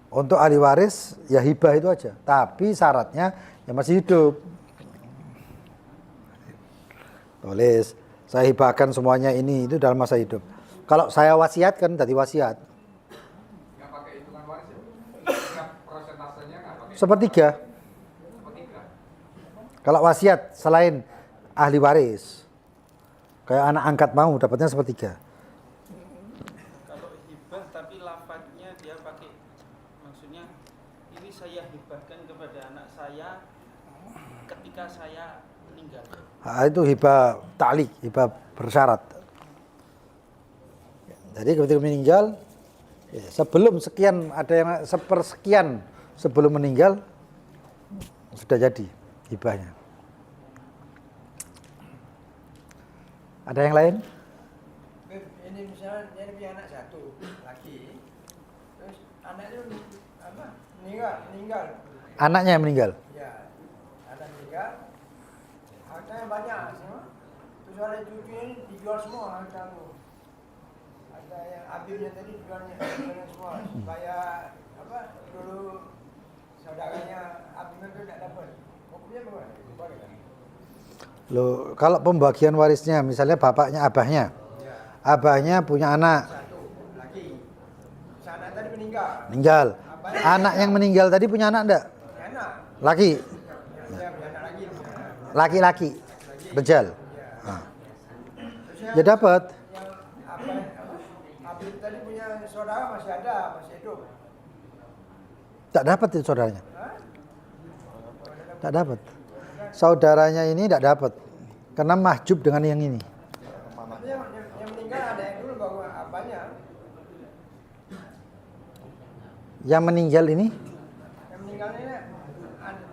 [SPEAKER 1] Untuk ahli waris ya hibah itu aja, tapi syaratnya ya masih hidup. Tulis, saya hibahkan semuanya ini itu dalam masa hidup. Kalau saya wasiatkan tadi wasiat.
[SPEAKER 4] Nggak pakai hitungan waris ya? Nggak, prosentasenya nggak pakai.
[SPEAKER 1] Sepertiga.
[SPEAKER 4] Sepertiga.
[SPEAKER 1] Kalau wasiat selain ahli waris, kayak anak angkat mau dapatnya sepertiga.
[SPEAKER 5] Kalau hibah tapi lafadznya dia pakai, maksudnya ini saya hibahkan kepada anak saya ketika saya meninggal.
[SPEAKER 1] Itu hibah ta'liq, hibah bersyarat. Jadi ketika meninggal, ya, sebelum sekian ada yang sepersekian sebelum meninggal sudah jadi hibahnya. Ada yang lain?
[SPEAKER 2] Ini misalnya dia punya anak satu laki, terus anaknya meninggal.
[SPEAKER 1] Anaknya yang meninggal.
[SPEAKER 2] Ya, anak meninggal, hartanya banyak semua. Terus oleh cucunya ini dijual semua harta itu. Harta yang Abimnya tadi dijualnya semua supaya dulu saudaranya Abimnya itu tidak dapat. Hukumnya bagaimana? Boleh kan?
[SPEAKER 1] Loh, kalau pembagian warisnya misalnya bapaknya abahnya.
[SPEAKER 2] Ya.
[SPEAKER 1] Abahnya punya anak.
[SPEAKER 2] Satu laki. Terus anak tadi meninggal.
[SPEAKER 1] Meninggal. Anak yang meninggal tadi punya anak enggak?
[SPEAKER 2] Anak.
[SPEAKER 1] Laki.
[SPEAKER 2] Ya, punya anak lagi.
[SPEAKER 1] Laki-laki. Rejal. Nah.
[SPEAKER 2] Terus
[SPEAKER 1] Ya dapat.
[SPEAKER 2] yang Abim tadi punya saudara masih ada, masih hidup.
[SPEAKER 1] Tak dapat itu saudaranya.
[SPEAKER 2] Hah?
[SPEAKER 1] Tak dapat. Saudaranya ini tidak dapat. Karena mahjub dengan yang ini.
[SPEAKER 2] Tapi yang meninggal ada yang dulu baru abahnya.
[SPEAKER 1] Yang meninggal ini
[SPEAKER 2] Yang meninggal ini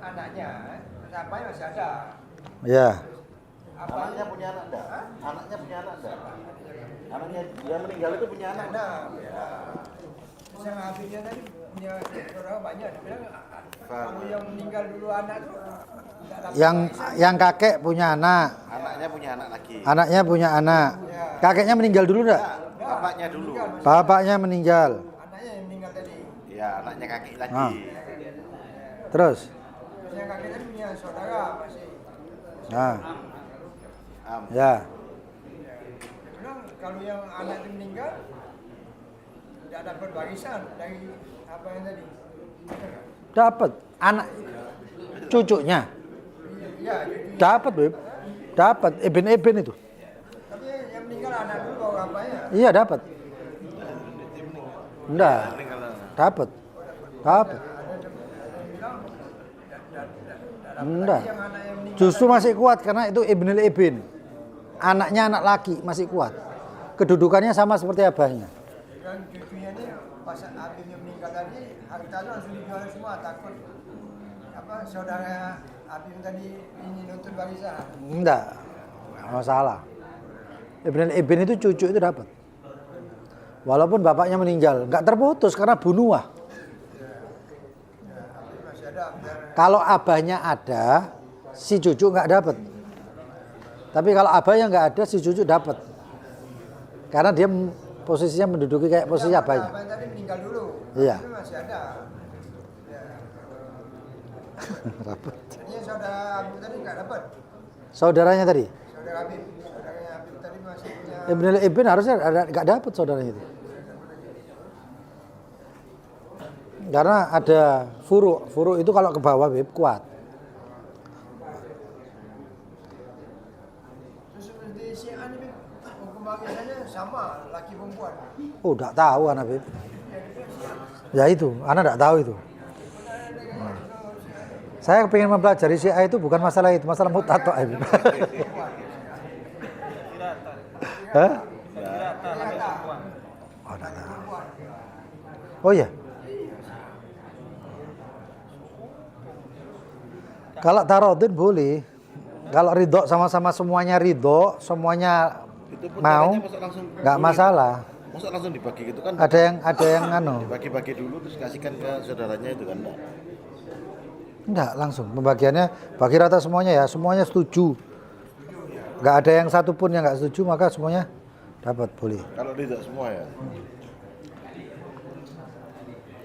[SPEAKER 2] anaknya, terus abahnya masih ada.
[SPEAKER 1] ya.
[SPEAKER 2] Abahnya
[SPEAKER 6] punya anak enggak?
[SPEAKER 2] Hah?
[SPEAKER 6] Anaknya punya anak enggak? Anaknya yang meninggal itu punya anak.
[SPEAKER 2] Ada. Terus yang Abimnya tadi punya saudara banyak. Dia bilang kalau yang meninggal dulu anak tuh tidak dapat
[SPEAKER 1] Yang kakek punya anak.
[SPEAKER 6] Anaknya punya anak lagi.
[SPEAKER 1] Anaknya punya anak. Kakeknya meninggal dulu enggak?
[SPEAKER 6] Bapaknya dulu.
[SPEAKER 1] Bapaknya meninggal.
[SPEAKER 2] anaknya yang meninggal tadi.
[SPEAKER 6] Ya, anaknya kakek lagi.
[SPEAKER 1] Ah. Terus?
[SPEAKER 2] Terus yang kakek tadi punya saudara masih.
[SPEAKER 1] Nah,
[SPEAKER 6] Am.
[SPEAKER 1] ya.
[SPEAKER 2] Dia bilang kalau yang anak itu meninggal tidak dapat warisan dari apa yang tadi.
[SPEAKER 1] Dapat anak cucunya.
[SPEAKER 2] Iya, jadi
[SPEAKER 1] Dapat, Beb. Dapat eben itu.
[SPEAKER 2] tapi yang meninggal anak dulu baru apanya?
[SPEAKER 1] Iya, dapat. Enggak. Dapat. Dapat. Enggak.
[SPEAKER 2] Yang anak yang meninggal
[SPEAKER 1] Justru masih kuat karena itu ibnul ibn. Anaknya anak laki masih kuat. Kedudukannya sama seperti abahnya.
[SPEAKER 2] dan cucunya ini pas Abimnya meninggal tadi hartanya langsung dijual semua takut saudara Abim tadi ini nuntut warisan.
[SPEAKER 1] Enggak masalah. Ibn al-Ibn itu cucu itu dapat. Walaupun bapaknya meninggal, nggak terputus karena bunuah. Kalau abahnya ada, si cucu nggak dapat. Tapi kalau abahnya nggak ada, si cucu dapat. Karena dia posisinya menduduki kayak posisi abahnya.
[SPEAKER 2] Abah tadi meninggal dulu.
[SPEAKER 1] Iya.
[SPEAKER 2] Tapi masih ada.
[SPEAKER 1] Dapat.
[SPEAKER 2] Jadi yang saudara Habib tadi nggak dapat.
[SPEAKER 1] Saudaranya tadi,
[SPEAKER 2] Saudaranya Habib tadi masih punya.
[SPEAKER 1] Ibn al-Ibn harusnya nggak dapat saudaranya itu. Karena ada furu itu kalau ke bawah Bib kuat.
[SPEAKER 2] Terus seperti Syiah ini hukum warisannya sama laki perempuan.
[SPEAKER 1] Oh, enggak tahu anak Bib. Ya itu, anak enggak tahu itu. Saya pengen mempelajari Syiah itu bukan masalah itu, masalah mutato. Hah? Oh, enggak tahu. Oh ya. Kalau tarodin boleh. Kalau ridho sama-sama semuanya ridho, semuanya
[SPEAKER 6] Itu pun
[SPEAKER 1] mau,
[SPEAKER 6] caranya masa langsung
[SPEAKER 1] nggak masalah.
[SPEAKER 6] Masa langsung dibagi gitu kan?
[SPEAKER 1] Ada yang anu.
[SPEAKER 6] Dibagi-bagi dulu terus kasihkan ke saudaranya itu kan?
[SPEAKER 1] Enggak, langsung pembagiannya bagi rata semuanya ya, semuanya setuju. Enggak ada yang satu pun yang enggak setuju, maka semuanya dapat, boleh.
[SPEAKER 6] Kalau tidak semua ya.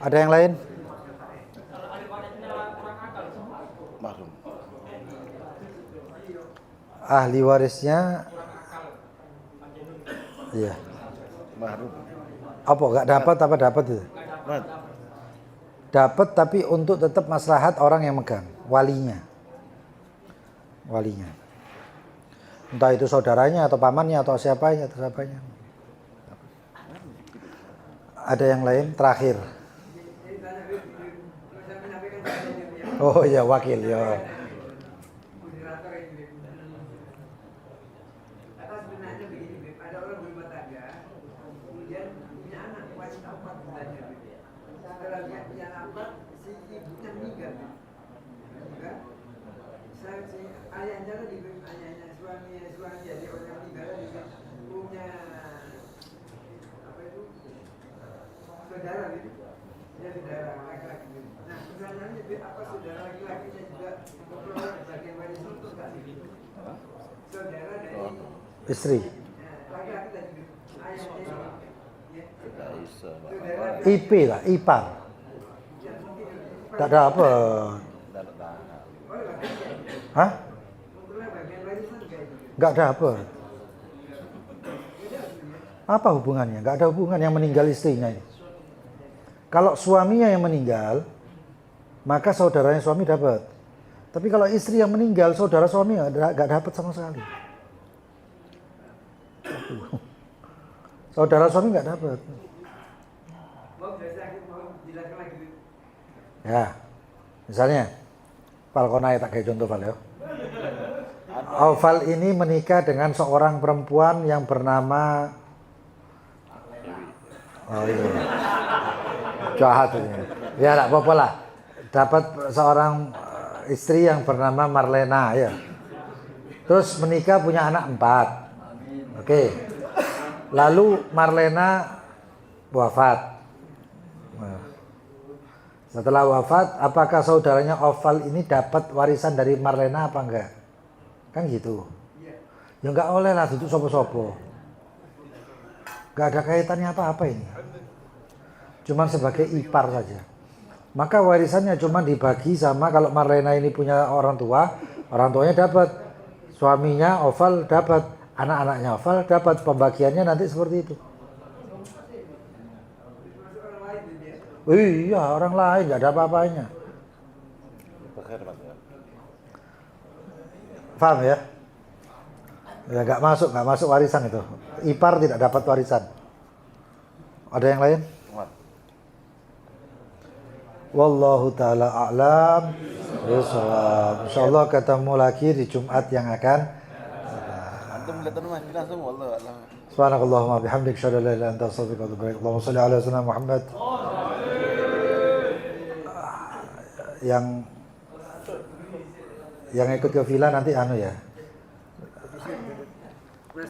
[SPEAKER 1] Ada yang lain?
[SPEAKER 6] Mahrum.
[SPEAKER 1] Ahli warisnya iya.
[SPEAKER 6] Mahrum.
[SPEAKER 1] Apa enggak dapat apa dapat itu?
[SPEAKER 6] Mat.
[SPEAKER 1] Dapat tapi untuk tetap maslahat orang yang megang, walinya. Walinya. Entah itu saudaranya atau pamannya atau siapanya atau siapanya. Ada yang lain terakhir. Oh iya wakil ya.
[SPEAKER 2] Moderator ini. Atas sebenarnya begini, Beb. Ada orang berumah tangga, kemudian punya anak wanita 4 bulan. Setelah dia punya anak, si ibunya meninggal. Kan? Si ayahnya tadi, ayahnya suami jadi orang yang meninggal juga punya apa itu saudara gitu. Dia saudara laki-laki. Nah, pertanyaannya apa saudara laki-lakinya juga memperoleh bagian warisan itu enggak sih? Saudara dari
[SPEAKER 1] Istri.
[SPEAKER 2] laki-laki tadi ayahnya ya.
[SPEAKER 6] Tidak bisa.
[SPEAKER 2] Saudara
[SPEAKER 1] IP lah, ipar. Tak dapat.
[SPEAKER 6] Tidak tahan.
[SPEAKER 1] Hah?
[SPEAKER 2] memperoleh bagian warisan enggak itu?
[SPEAKER 1] Enggak dapat. Apa hubungannya? Enggak ada hubungan yang meninggal istrinya ini. Kalau suaminya yang meninggal, maka saudaranya suami dapat. Tapi kalau istri yang meninggal, saudara suami enggak dapat sama sekali. Saudara suami enggak dapat.
[SPEAKER 2] Mau saya mau jelaskan lagi.
[SPEAKER 1] Ya, misalnya, Falconai tak kayak contoh Val ya. Val ini menikah dengan seorang perempuan yang bernama iya. Jahat ini. Ya enggak apa-apa lah. Dapat seorang istri yang bernama Marlena ya. Terus menikah punya anak 4. Oke. Lalu Marlena wafat. Nah. Setelah wafat, apakah saudaranya Oval ini dapat warisan dari Marlena apa enggak? Kan gitu. Ya enggak oleh lah, itu sopo-sopo. Enggak ada kaitannya apa-apa ini. Cuman sebagai ipar saja. Maka warisannya cuma dibagi sama kalau Marlena ini punya orang tuanya dapat. Suaminya Oval dapat, anak-anaknya Oval dapat, pembagiannya nanti seperti itu. Iya, orang lain nggak ada apa-apanya. Paham ya? Ya nggak masuk warisan itu. Ipar tidak dapat warisan. Ada yang lain? Wallahu ta'ala a'lam. Insyaallah ketemu lagi di Jumat yang akan.
[SPEAKER 6] Antum lihat rumah kita semua wallahu a'lam.
[SPEAKER 1] Subhanakallahumma bihamdik asyhadu an la ilaha illa anta astaghfiruka wa atubu ilaik. Allahumma shalli ala sayyidina Muhammad. Yang ikut ke villa nanti anu ya.